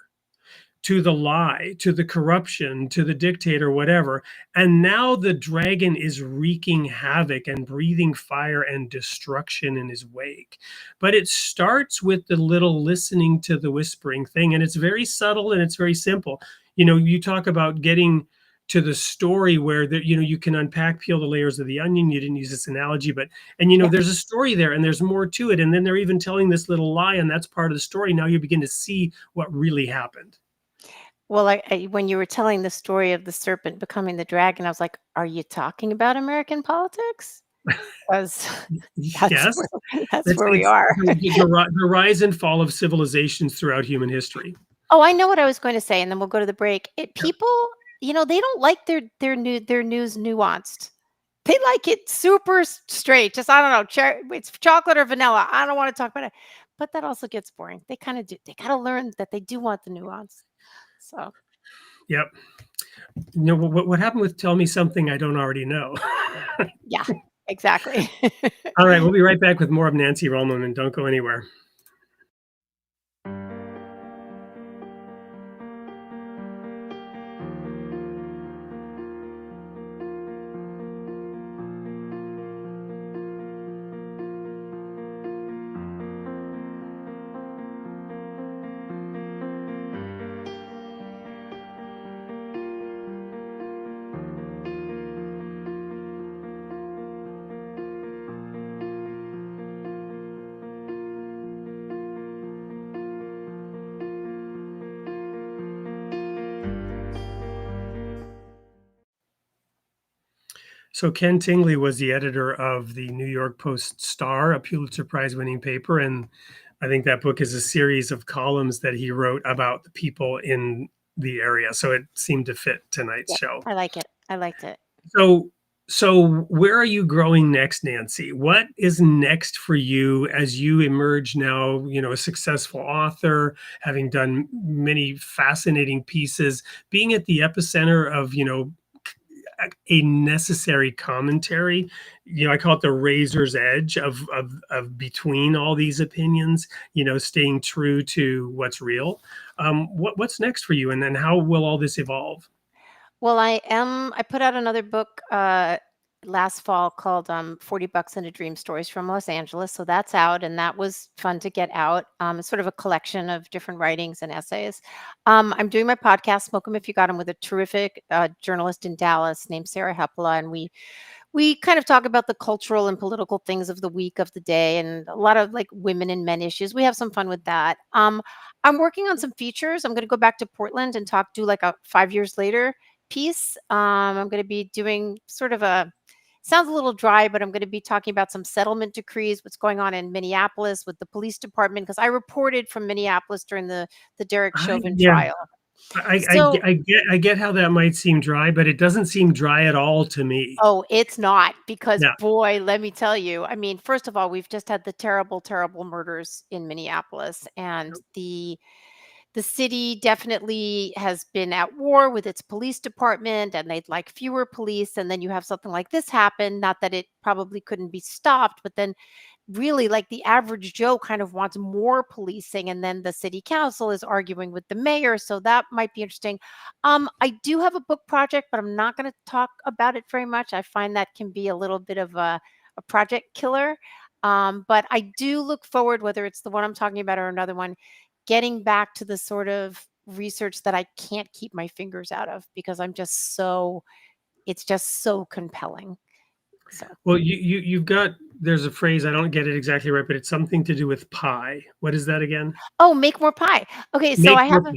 to the lie, to the corruption, to the dictator, whatever. And now the dragon is wreaking havoc and breathing fire and destruction in his wake. But it starts with the little listening to the whispering thing. And it's very subtle and it's very simple. You talk about getting to the story where you can unpack, peel the layers of the onion. You didn't use this analogy, but Yeah. there's a story there and there's more to it. And then they're even telling this little lie, and that's part of the story. Now you begin to see what really happened. Well, when you were telling the story of the serpent becoming the dragon, I was like, are you talking about American politics? Because Yes, that's where we are. the rise and fall of civilizations throughout human history. Oh, I know what I was going to say, and then we'll go to the break. Yeah. People, they don't like their news nuanced. They like it super straight. Just, I don't know, it's chocolate or vanilla. I don't want to talk about it. But that also gets boring. They kind of do. They got to learn that they do want the nuance. So, Yep. What happened with tell me something I don't already know? yeah, exactly. All right, we'll be right back with more of Nancy Rommelmann, and don't go anywhere. So Ken Tingley was the editor of the New York Post-Star, a Pulitzer Prize-winning paper, and I think that book is a series of columns that he wrote about the people in the area. So it seemed to fit tonight's show. I like it. I liked it. So where are you growing next, Nancy? What is next for you as you emerge now, a successful author, having done many fascinating pieces, being at the epicenter of, a necessary commentary. I call it the razor's edge of between all these opinions, staying true to what's real. What's next for you, and then how will all this evolve? Well, I put out another book last fall called $40 and a Dream, Stories from Los Angeles. So that's out, and that was fun to get out. It's sort of a collection of different writings and essays. I'm doing my podcast, Smoke 'em If You Got 'em, with a terrific journalist in Dallas named Sarah Hepola, and we kind of talk about the cultural and political things of the week, of the day, and a lot of like women and men issues. We have some fun with that. I'm working on some features. I'm going to go back to Portland and do like a 5 years later piece. I'm going to be doing sort of sounds a little dry, but I'm going to be talking about some settlement decrees, what's going on in Minneapolis with the police department, because I reported from Minneapolis during the Derek Chauvin trial. I get how that might seem dry, but it doesn't seem dry at all to me. Oh, it's not, because Yeah. boy, let me tell you. I mean, first of all, we've just had the terrible, terrible murders in Minneapolis, and the city definitely has been at war with its police department, and they'd like fewer police. And then you have something like this happen. Not that it probably couldn't be stopped, but then really, like, the average Joe kind of wants more policing, and then the city council is arguing with the mayor. So that might be interesting. I do have a book project, but I'm not going to talk about it very much. I find that can be a little bit of a a project killer. But I do look forward, whether it's the one I'm talking about or another one, getting back to the sort of research that I can't keep my fingers out of because it's just so compelling. So, Well, you've got there's a phrase, I don't get it exactly right, but it's something to do with pie. What is that again? oh, make more pie. Okay, so Make I more have pie.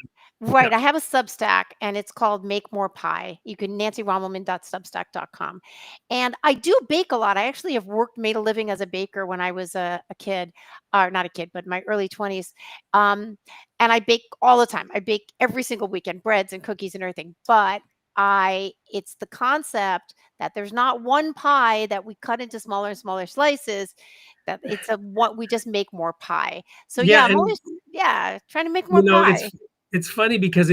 Yeah. I have a Substack and it's called Make More Pie. You can nancyrommelmann.substack.com. And I do bake a lot. I actually have made a living as a baker when I was a kid, or not a kid, but my early 20s. And I bake all the time. I bake every single weekend, breads and cookies and everything. But it's the concept that there's not one pie that we cut into smaller and smaller slices, that it's a what we just make more pie. So yeah, Yeah, I'm and always trying to make more it's pie. it's funny because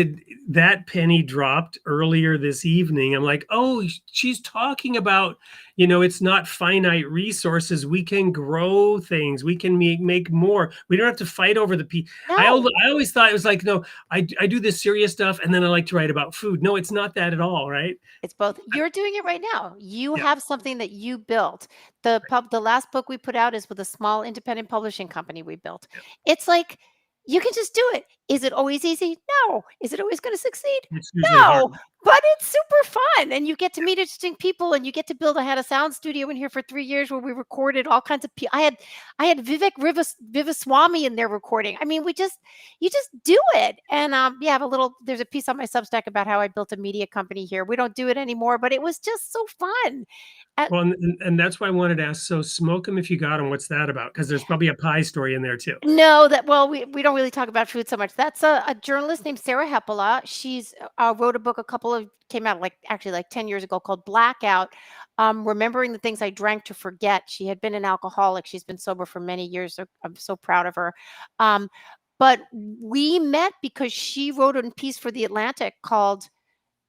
that penny dropped earlier this evening. I'm like, oh, she's talking about, it's not finite resources. We can grow things. We can make more. We don't have to fight over the I No, always thought it was like, no, I do this serious stuff and then I like to write about food. No, it's not that at all, right? it's both. You're doing it right now. You Yeah. have something that you built. The last book we put out is with a small independent publishing company we built. Yeah. It's like you can just do it. Is it always easy? No. Is it always going to succeed? It's usually hard. No. But it's super fun, and you get to meet interesting people, and you get to build. I had a sound studio in here for 3 years where we recorded all kinds of people. I had Vivek Vivaswamy in there recording. I mean, you just do it. And yeah, there's a piece on my Substack about how I built a media company here. We don't do it anymore, but it was just so fun. Well, and that's why I wanted to ask. So, smoke them if you got them. What's that about? Because there's probably a pie story in there too. No, we don't really talk about food so much. That's a journalist named Sarah Hepola. She's wrote a book came out actually like 10 years ago called Blackout, remembering the things I drank to forget. She had been an alcoholic. She's been sober for many years. So I'm so proud of her. But we met because she wrote a piece for The Atlantic called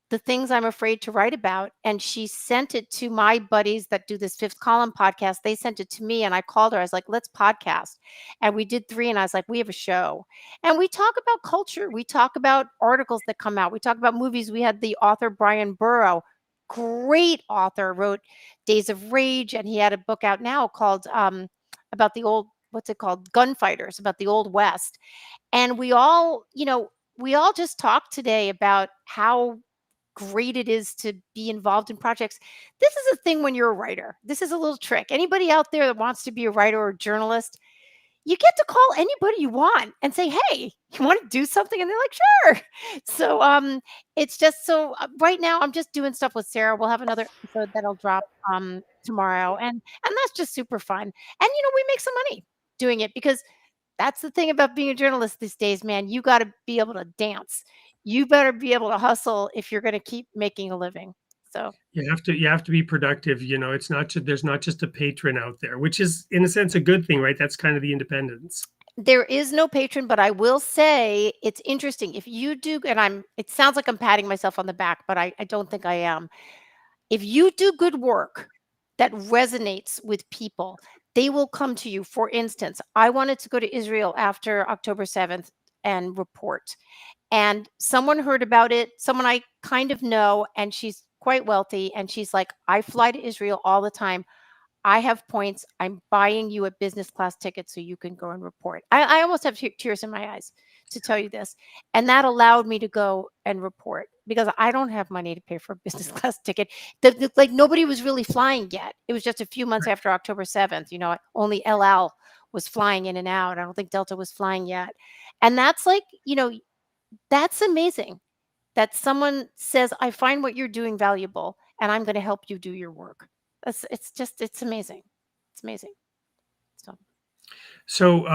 The Things I'm Afraid to Write About. And she sent it to my buddies that do this Fifth Column podcast. They sent it to me and I called her. I was like, let's podcast. And we did 3. And I was like, we have a show. And we talk about culture. We talk about articles that come out. We talk about movies. We had the author Brian Burrow, great author, wrote Days of Rage. And he had a book out now called about the old, what's it called? Gunfighters, about the Old West. And we all just talked today about how great it is to be involved in projects. This is a thing when you're a writer. This is a little trick. Anybody out there that wants to be a writer or a journalist, you get to call anybody you want and say, "Hey, you want to do something?" And they're like, "Sure." So it's just right now I'm just doing stuff with Sarah. We'll have another episode that'll drop tomorrow, and that's just super fun. And we make some money doing it because that's the thing about being a journalist these days, man. You got to be able to dance. You better be able to hustle if you're going to keep making a living. So You have to be productive. It's not there's not just a patron out there, which is in a sense a good thing, right? That's kind of the independence. there is no patron, but I will say it's interesting. If you do, and it sounds like I'm patting myself on the back, but I don't think I am. If you do good work that resonates with people, they will come to you. For instance, I wanted to go to Israel after October 7th and report. And someone heard about it, someone I kind of know, and she's quite wealthy. And she's like, I fly to Israel all the time. I have points. I'm buying you a business class ticket so you can go and report. I almost have tears in my eyes to tell you this. And that allowed me to go and report because I don't have money to pay for a business class ticket. Like nobody was really flying yet. It was just a few months after October 7th. Only El Al was flying in and out. I don't think Delta was flying yet. And that's like, that's amazing that someone says, I find what you're doing valuable and I'm going to help you do your work. It's amazing. It's amazing. So,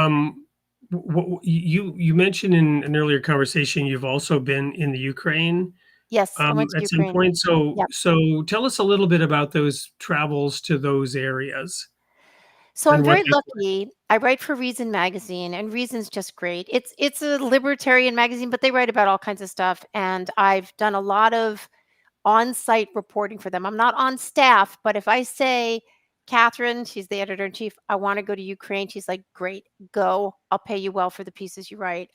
you mentioned in an earlier conversation you've also been in the Ukraine Yes, I went to at some Ukraine. point. So, Yep. so tell us a little bit about those travels to those areas So I'm and what very that's like. lucky. I write for Reason magazine, and Reason's just great. It's a libertarian magazine, but they write about all kinds of stuff. And I've done a lot of on-site reporting for them. I'm not on staff, but if I say, Catherine, she's the editor in chief, I want to go to Ukraine, she's like, great, go. I'll pay you well for the pieces you write.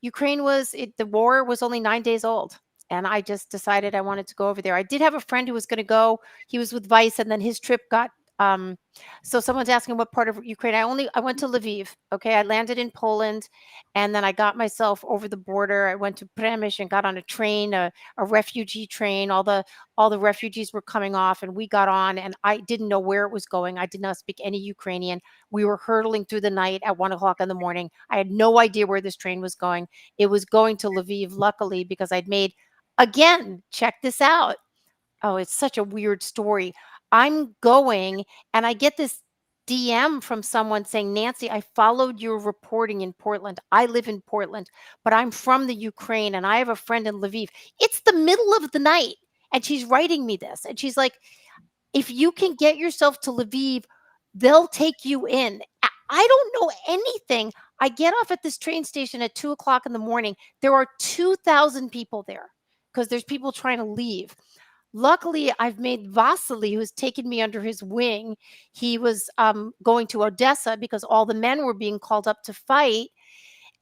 Ukraine the war was only 9 days old. And I just decided I wanted to go over there. I did have a friend who was going to go. He was with Vice, and then his trip got So someone's asking what part of Ukraine. I went to Lviv. Okay, I landed in Poland, and then I got myself over the border. I went to Przemyśl and got on a train, a refugee train. All the refugees were coming off, and we got on. And I didn't know where it was going. I did not speak any Ukrainian. We were hurtling through the night at 1 o'clock in the morning. I had no idea where this train was going. It was going to Lviv, luckily, because I'd made, again, check this out. Oh, it's such a weird story. I'm going and I get this DM from someone saying, Nancy, I followed your reporting in Portland. I live in Portland, but I'm from the Ukraine and I have a friend in Lviv. It's the middle of the night. And she's writing me this. And she's like, if you can get yourself to Lviv, they'll take you in. I don't know anything. I get off at this train station at 2 o'clock in the morning. There are 2,000 people there because there's people trying to leave. Luckily, I've made Vasily, who's taken me under his wing. He was going to Odessa because all the men were being called up to fight.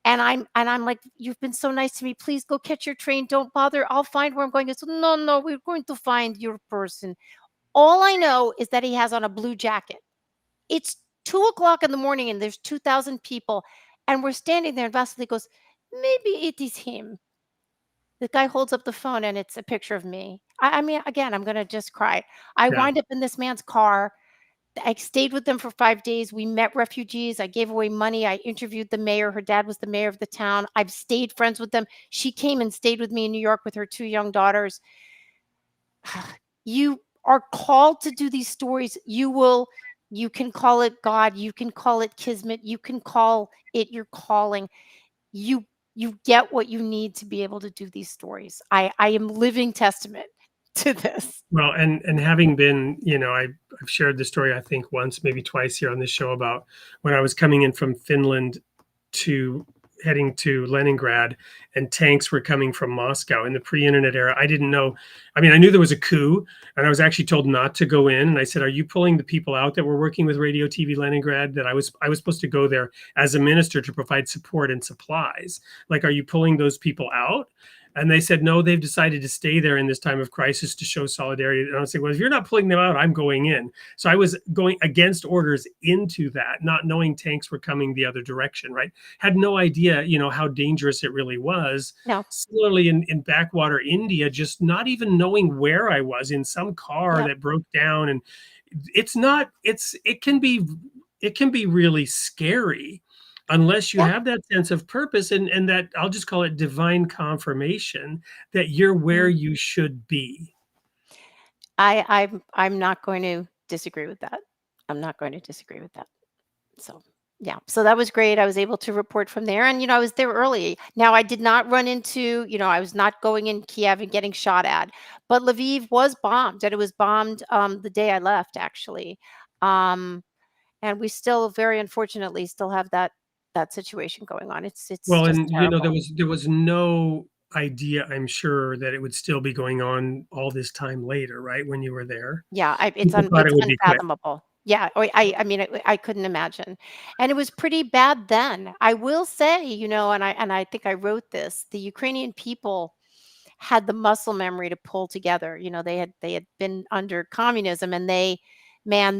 And I'm like, you've been so nice to me. Please go catch your train. Don't bother. I'll find where I'm going. He said, no, we're going to find your person. All I know is that he has on a blue jacket. It's 2 o'clock in the morning and there's 2,000 people. And we're standing there and Vasily goes, maybe it is him. The guy holds up the phone and it's a picture of me. I mean, again, I'm going to just cry. I Yeah. wind up in this man's car. I stayed with them for 5 days. We met refugees. I gave away money. I interviewed the mayor. Her dad was the mayor of the town. I've stayed friends with them. She came and stayed with me in New York with her 2 young daughters. You are called to do these stories. You can call it God. You can call it kismet. You can call it your calling. You get what you need to be able to do these stories. I am living testament to this. Well, and having been, I've shared the story, I think once, maybe twice here on this show about when I was coming in from Finland to heading to Leningrad and tanks were coming from Moscow in the pre-internet era. I didn't know. I mean, I knew there was a coup and I was actually told not to go in. And I said, are you pulling the people out that were working with Radio TV Leningrad? That I was supposed to go there as a minister to provide support and supplies. Like, are you pulling those people out? And they said, no, they've decided to stay there in this time of crisis to show solidarity. And I was like, well, if you're not pulling them out, I'm going in. So I was going against orders into that, not knowing tanks were coming the other direction, right? Had no idea, how dangerous it really was. No. Similarly, in backwater India, just not even knowing where I was in some car that broke down. And it can be really scary. Unless you have that sense of purpose and that, I'll just call it divine confirmation that you're where you should be. I'm not going to disagree with that. I'm not going to disagree with that. So yeah, so that was great. I was able to report from there, and I was there early. Now I did not run into, I was not going in Kiev and getting shot at, but Lviv was bombed, and it was bombed the day I left, actually. And we still, very unfortunately, still have that situation going on. It's Well, just and terrible. there was no idea, I'm sure, that it would still be going on all this time later, right? When you were there, Yeah, people thought it's it would be quick. unfathomable. Yeah, I mean, I couldn't imagine, and it was pretty bad then. I will say, and I think I wrote this. The Ukrainian people had the muscle memory to pull together. They had been under communism, and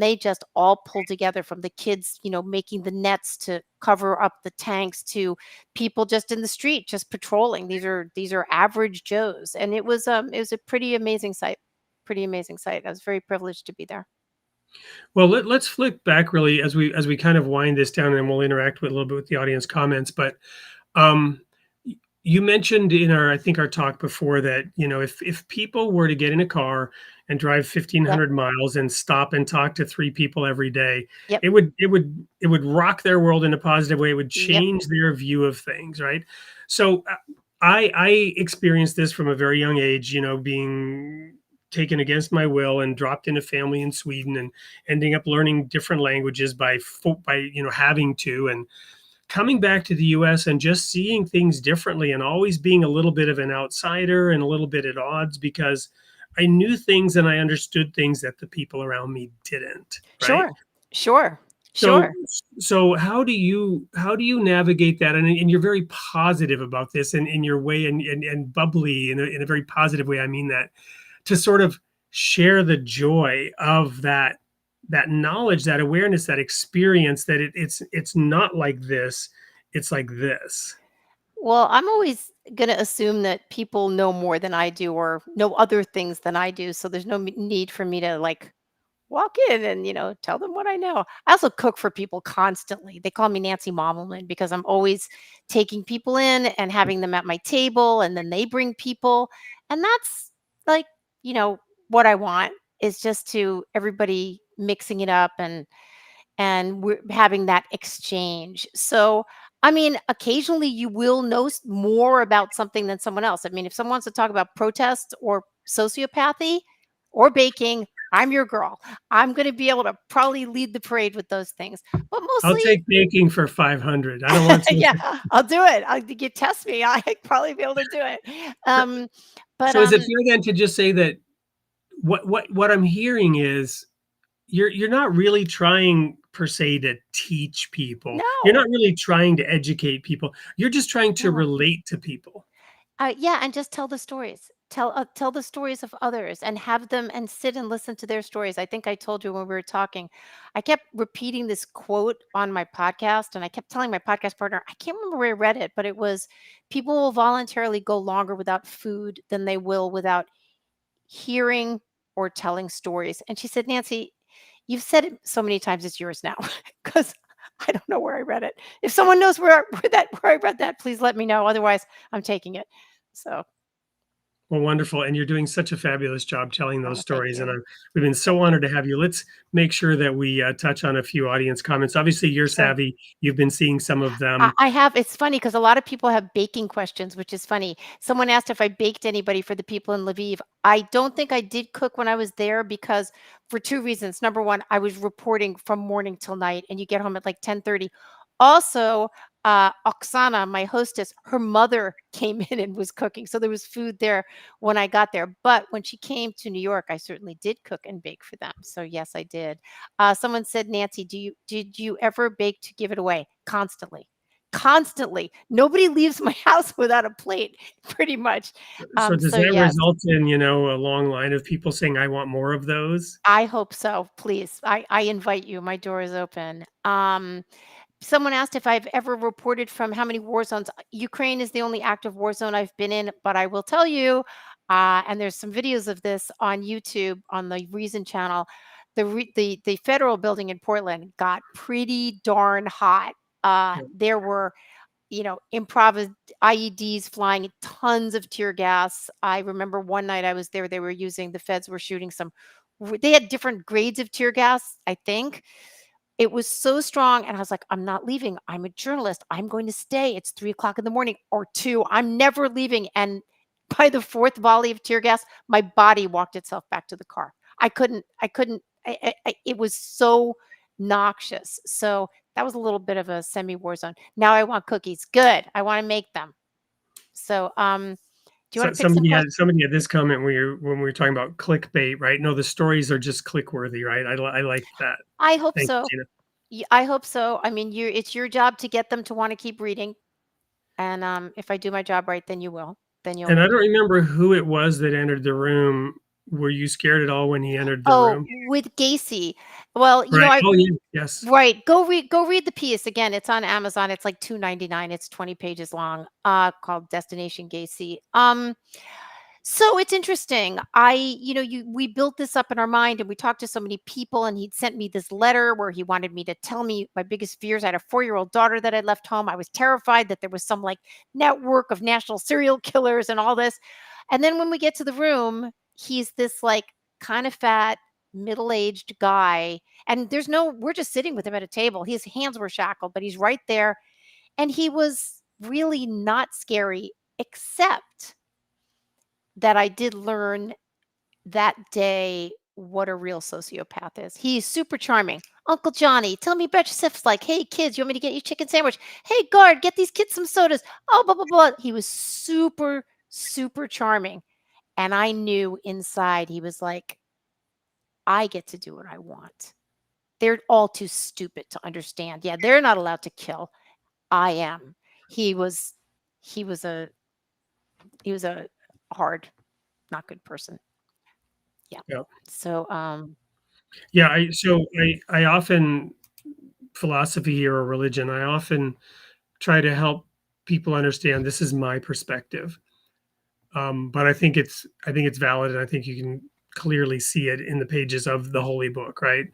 they just all pulled together, from the kids, making the nets to cover up the tanks, to people just in the street, just patrolling. These are average Joes, and it was a pretty amazing sight. Pretty amazing sight. I was very privileged to be there. Well, let's flick back really as we kind of wind this down, and then we'll interact with a little bit with the audience comments. But you mentioned in I think our talk before that, if people were to get in a car and drive 1,500 miles and stop and talk to 3 people every day, Yep. it would rock their world in a positive way. It would Yep. change their view of things, right? So I experienced this from a very young age, being taken against my will and dropped in a family in Sweden and ending up learning different languages by having to, and coming back to the US and just seeing things differently, and always being a little bit of an outsider and a little bit at odds, because I knew things and I understood things that the people around me didn't. Right? Sure. So how do you navigate that? And you're very positive about this, and in your way, and bubbly in a very positive way. I mean that, to sort of share the joy of that that knowledge, that awareness, that experience that it's not like this, it's like this. Well, I'm always going to assume that people know more than I do or know other things than I do. So there's no need for me to like walk in and, tell them what I know. I also cook for people constantly. They call me Nancy Mommelman because I'm always taking people in and having them at my table and then they bring people. And that's like, you know, what I want is just to everybody mixing it up and we're having that exchange. So, I mean, occasionally you will know more about something than someone else. I mean, if someone wants to talk about protests or sociopathy or baking, I'm your girl. I'm going to be able to probably lead the parade with those things. But I'll mostly, take baking for 500. I don't want to. yeah, I'll do it. You test me, I probably be able to do it. Um, but So is it fair then to just say that what I'm hearing is you're not really trying per se to teach people. You're no, not really trying to educate people. You're just trying to no. relate to people. Yeah, and just tell the stories. Tell the stories of others and have them and sit and listen to their stories. I think I told you when we were talking, I kept repeating this quote on my podcast, and I kept telling my podcast partner, I can't remember where I read it, but it was people will voluntarily go longer without food than they will without hearing or telling stories. And she said, Nancy, you've said it so many times it's yours now because I don't know where I read it. If someone knows where I read that, please let me know. Otherwise, I'm taking it. So, Well, wonderful. And you're doing such a fabulous job telling those oh, thank stories. And you. we've been so honored to have you. Let's make sure that we touch on a few audience comments. Obviously, you're Sure. savvy. You've been seeing some of I them. I have it's funny because a lot of people have baking questions, which is funny. Someone asked if I baked anybody for the people in Lviv. I don't think I did cook when I was there because for 2 reasons. Number 1, I was reporting from morning till night, and you get home at, like, 10:30. Also, Oksana, my hostess, her mother came in and was cooking, so there was food there when I got there. But when she came to New York, I certainly did cook and bake for them. So, yes, I did. Someone said, "Nancy, did you ever bake to give it away?" Constantly. Constantly. Nobody leaves my house without a plate, pretty much. So does So that yes, result in, a long line of people saying, I want more of those? I hope so. Please, I invite you. My door is open. Someone asked if I've ever reported from how many war zones. Ukraine is the only active war zone I've been in, but I will tell you, and there's some videos of this on YouTube on the Reason channel. The federal building in Portland got pretty darn hot. Yeah. There were improvised IEDs flying, tons of tear gas. I remember one night I was there, the feds were shooting they had different grades of tear gas, I think. It was so strong. And I was like, I'm not leaving. I'm a journalist. I'm going to stay. It's 3 o'clock in the morning or two. I'm never leaving. And by the fourth volley of tear gas, my body walked itself back to the car. It was so noxious. So that was a little bit of a semi war zone. Now I want cookies. Good. I want to make them. So, do you So want to pick some questions? somebody had this comment when we were talking about clickbait, right? No, the stories are just click worthy, right? I like that. I hope Thank so. you, Gina. I hope so. I mean, it's your job to get them to want to keep reading. And if I do my job right, then you will. Then you'll. And I don't remember who it was that entered the room. Were you scared at all when he entered the Oh, room? with Gacy. Well, Right. Oh, yeah. Yes. right. Go read the piece again. It's on Amazon. It's like 2.99. It's 20 pages long. Called Destination Gacy. So it's interesting. We built this up in our mind and we talked to so many people, and he'd sent me this letter where he wanted me to tell me my biggest fears. I had a 4-year-old daughter that I left home. I was terrified that there was some like network of national serial killers and all this. And then when we get to the room, he's this like kind of fat, middle-aged guy. And we're just sitting with him at a table. His hands were shackled, but he's right there. And he was really not scary, except that I did learn that day what a real sociopath is. He's super charming. Uncle Johnny, tell me about yourself. It's like, hey, kids, you want me to get you chicken sandwich? Hey, guard, get these kids some sodas. Oh, blah, blah, blah. He was super, super charming. And I knew inside he was like, I get to do what I want. They're all too stupid to understand. Yeah, they're not allowed to kill. I am. He was he was a he was a hard, not good person. Yeah. Yeah. So Yeah, I often, philosophy or religion, I often try to help people understand this is my perspective. But I think it's valid, and I think you can clearly see it in the pages of the holy book, right?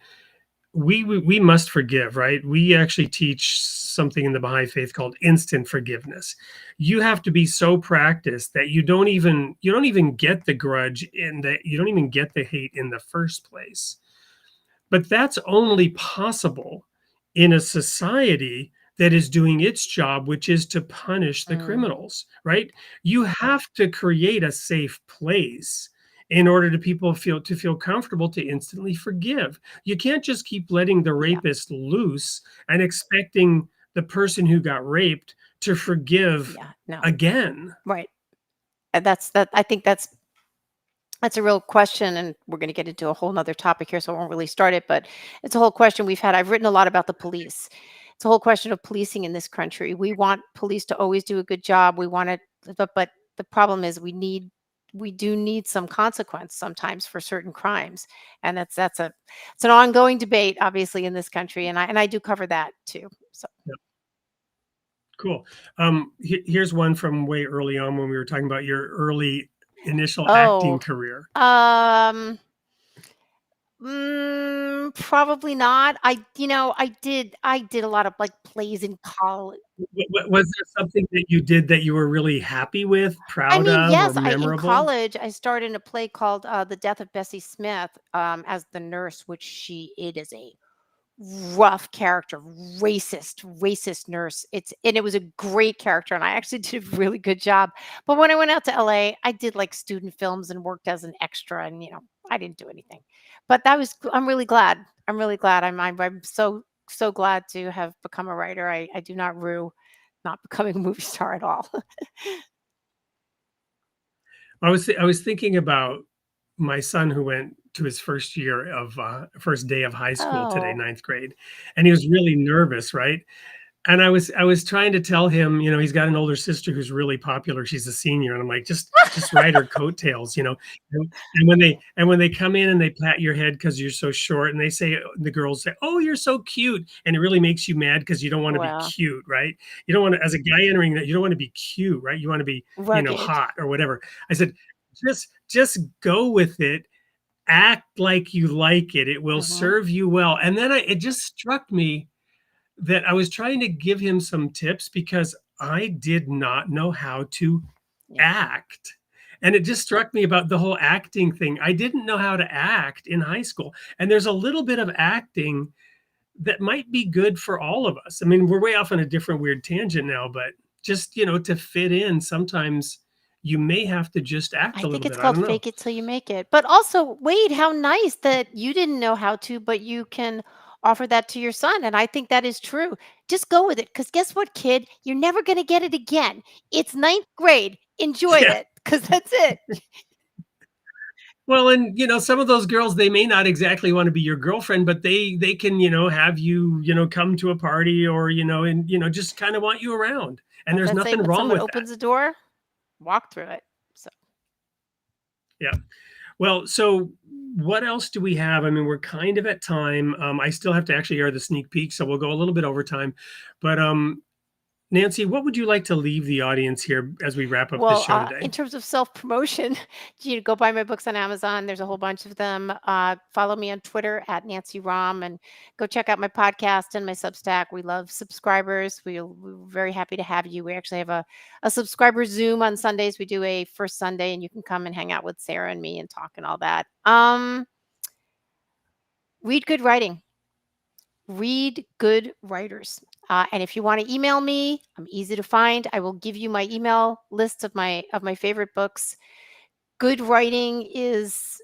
We must forgive, right? We actually teach something in the Baha'i faith called instant forgiveness. You have to be so practiced that you don't even get the grudge in that you don't even get the hate in the first place. But that's only possible in a society that is doing its job, which is to punish the Mm, criminals, right? You have to create a safe place in order to feel comfortable to instantly forgive. You can't just keep letting the yeah, rapist loose and expecting the person who got raped to forgive yeah, no, again. right. And that I think that's a real question, and we're going to get into a whole nother topic here, so I won't really start it, but it's a whole question we've had. I've written a lot about the police. It's a whole question of policing in this country. We want police to always do a good job. We want it, but the problem is we do need some consequence sometimes for certain crimes, and it's an ongoing debate, obviously, in this country, and I do cover that too. So, Cool. Here's one from way early on when we were talking about your early initial acting oh, career. um, probably not. I did a lot of, like, plays in college. Was there something that you did that you were really happy with, I proud mean, of, or yes, I in memorable? college, I starred in a play called, The Death of Bessie Smith, as the nurse, which it is a rough character, racist nurse. It was a great character, and I actually did a really good job. But when I went out to LA, I did, like, student films and worked as an extra, and I didn't do anything. But I'm really glad. I'm really glad. I'm so glad to have become a writer. I do not rue not becoming a movie star at all. I was thinking about my son who went to his first day of high school today, Oh, ninth grade, and he was really nervous, right? And I was trying to tell him, he's got an older sister who's really popular. She's a senior, and I'm like, just ride her coattails, you know. And when they come in and they pat your head because you're so short, and the girls say, "Oh, you're so cute," and it really makes you mad because you don't want to be well, cute, right? You don't want to, as a guy entering that, you don't want to be cute, right? You want to be, rugged. hot or whatever. I said, just go with it. Act like you like it. It will Mhm. serve you well. And then it just struck me that I was trying to give him some tips because I did not know how to Yeah. act. And it just struck me about the whole acting thing. I didn't know how to act in high school. And there's a little bit of acting that might be good for all of us. I mean, we're way off on a different weird tangent now, but just, to fit in, sometimes you may have to just act I a think little it's bit. I called don't know. fake it till you make it. But also, wait, how nice that you didn't know how to, but you can offer that to your son. And I think that is true. Just go with it. Because guess what, kid? You're never going to get it again. It's ninth grade. Enjoy Yeah. it. Because that's it. Well, and some of those girls, they may not exactly want to be your girlfriend, but they can, have you, come to a party or, and just kind of want you around. And As there's I say, nothing when wrong someone with that. opens the door, walk through it. So, Yeah. Well, so what else do we have? I mean, we're kind of at time. I still have to actually air the sneak peek, so we'll go a little bit over time. But Nancy, what would you like to leave the audience here as we wrap up this well, show in today? terms of self promotion, go buy my books on Amazon. There's a whole bunch of them. Follow me on Twitter at Nancy Rom, and go check out my podcast and my Substack. We love subscribers. We're very happy to have you. We actually have a subscriber Zoom on Sundays. We do a first Sunday, and you can come and hang out with Sarah and me and talk and all that. Read good writing. Read good writers. And if you want to email me, I'm easy to find. I will give you my email list of my favorite books. Good writing is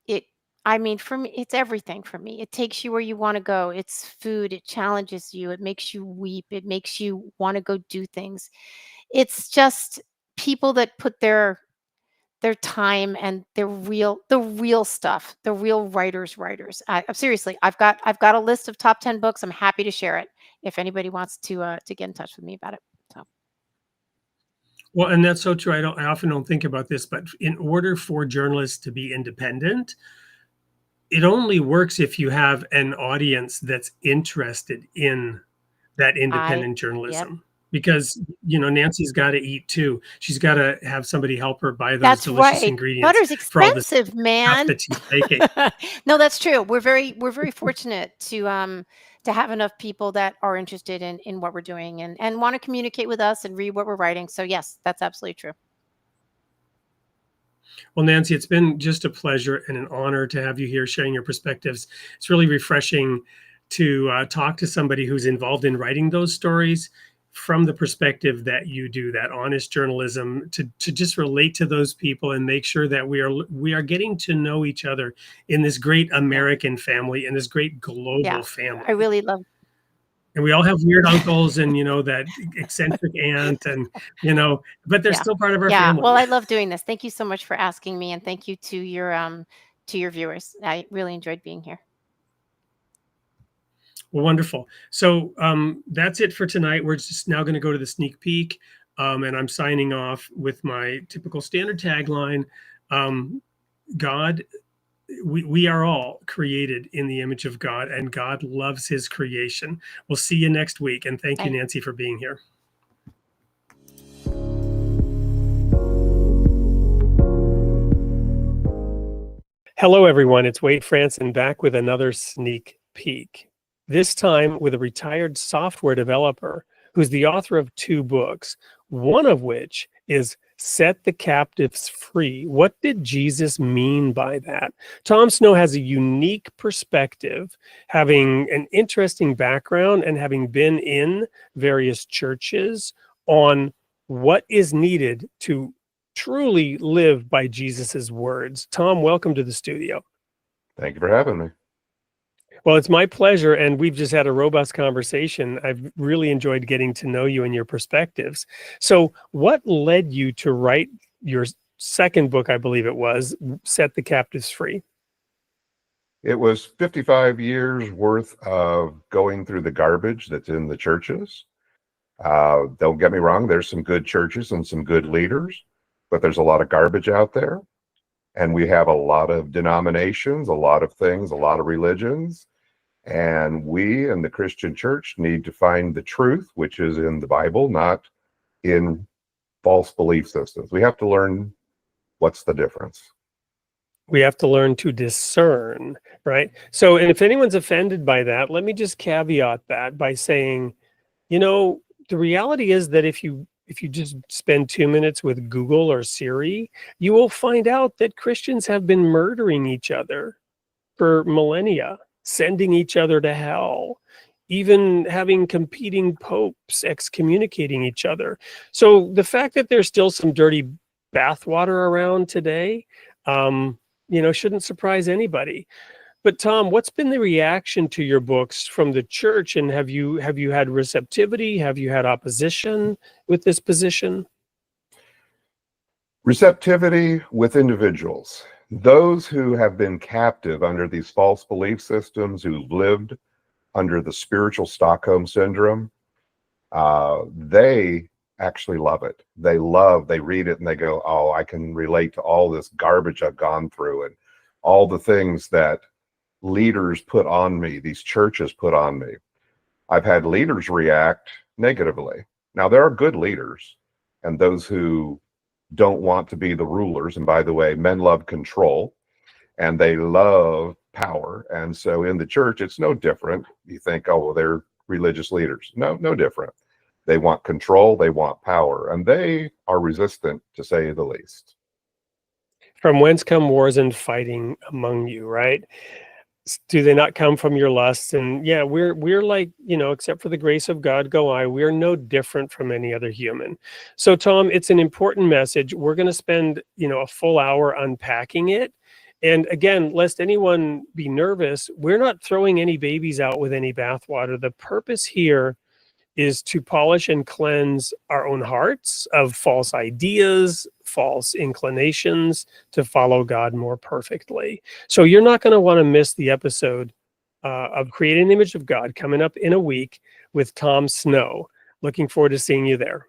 it. I mean, for me, it's everything for me. It takes you where you want to go. It's food. It challenges you. It makes you weep. It makes you want to go do things. It's just people that put their time and the real stuff, the real writers. Seriously, I've got a list of top 10 books. I'm happy to share it if anybody wants to get in touch with me about it. So, Well, and that's so true. I often don't think about this, but in order for journalists to be independent, it only works if you have an audience that's interested in that independent Yep. journalism. Because, Nancy's got to eat too. She's got to have somebody help her buy those That's delicious right. ingredients Butter's for all this expensive, stuff man. that she's baking. No, that's true. We're very fortunate to have enough people that are interested in what we're doing and want to communicate with us and read what we're writing. So yes, that's absolutely true. Well, Nancy, it's been just a pleasure and an honor to have you here sharing your perspectives. It's really refreshing to talk to somebody who's involved in writing those stories from the perspective that you do, that honest journalism, to just relate to those people and make sure that we are getting to know each other in this great Yeah. American family and this great global Yeah. I family. really love. And we all have weird uncles and, that eccentric aunt and, but they're Yeah. still part of our Yeah. Well, family. I love doing this. Thank you so much for asking me, and thank you to your viewers. I really enjoyed being here. Well, wonderful. So that's it for tonight. We're just now going to go to the sneak peek. And I'm signing off with my typical standard tagline. God, we are all created in the image of God, and God loves his creation. We'll see you next week. And thank you, Bye. Nancy, for being here. Hello, everyone. It's Wade Franson back with another sneak peek. This time with a retired software developer who's the author of 2 books, one of which is Set the Captives Free. What did Jesus mean by that? Tom Snow has a unique perspective, having an interesting background and having been in various churches, on what is needed to truly live by Jesus's words. Tom, welcome to the studio. Thank you for having me. Well, it's my pleasure, and we've just had a robust conversation. I've really enjoyed getting to know you and your perspectives. So what led you to write your second book, I believe it was, Set the Captives Free? It was 55 years worth of going through the garbage that's in the churches. Don't get me wrong, there's some good churches and some good leaders, but there's a lot of garbage out there. And we have a lot of denominations, a lot of things, a lot of religions. And we in the Christian church need to find the truth, which is in the Bible, not in false belief systems. We have to learn what's the difference. We have to learn to discern, right? So, and if anyone's offended by that, let me just caveat that by saying, the reality is that if you just spend 2 minutes with Google or Siri, you will find out that Christians have been murdering each other for millennia, sending each other to hell, even having competing popes excommunicating each other. So the fact that there's still some dirty bathwater around today, shouldn't surprise anybody. But Tom, what's been the reaction to your books from the church, and have you had receptivity? Have you had opposition with this position? Receptivity with individuals, those who have been captive under these false belief systems, who've lived under the spiritual Stockholm syndrome. They actually love it. They read it and they go, oh, I can relate to all this garbage I've gone through and all the things that leaders put on me, these churches put on me. I've had leaders react negatively. Now, there are good leaders and those who don't want to be the rulers. And by the way, men love control and they love power. And so in the church, it's no different. You think, oh, well, they're religious leaders. No different. They want control, they want power, and they are resistant, to say the least. From whence come wars and fighting among you, right? Do they not come from your lusts? And yeah, we're like, except for the grace of God go I, we're no different from any other human. So Tom, it's an important message. We're going to spend, a full hour unpacking it. And again, lest anyone be nervous, we're not throwing any babies out with any bathwater. The purpose here is to polish and cleanse our own hearts of false ideas, false inclinations, to follow God more perfectly. So you're not going to want to miss the episode of Creating the Image of God coming up in a week with Tom Snow. Looking forward to seeing you there.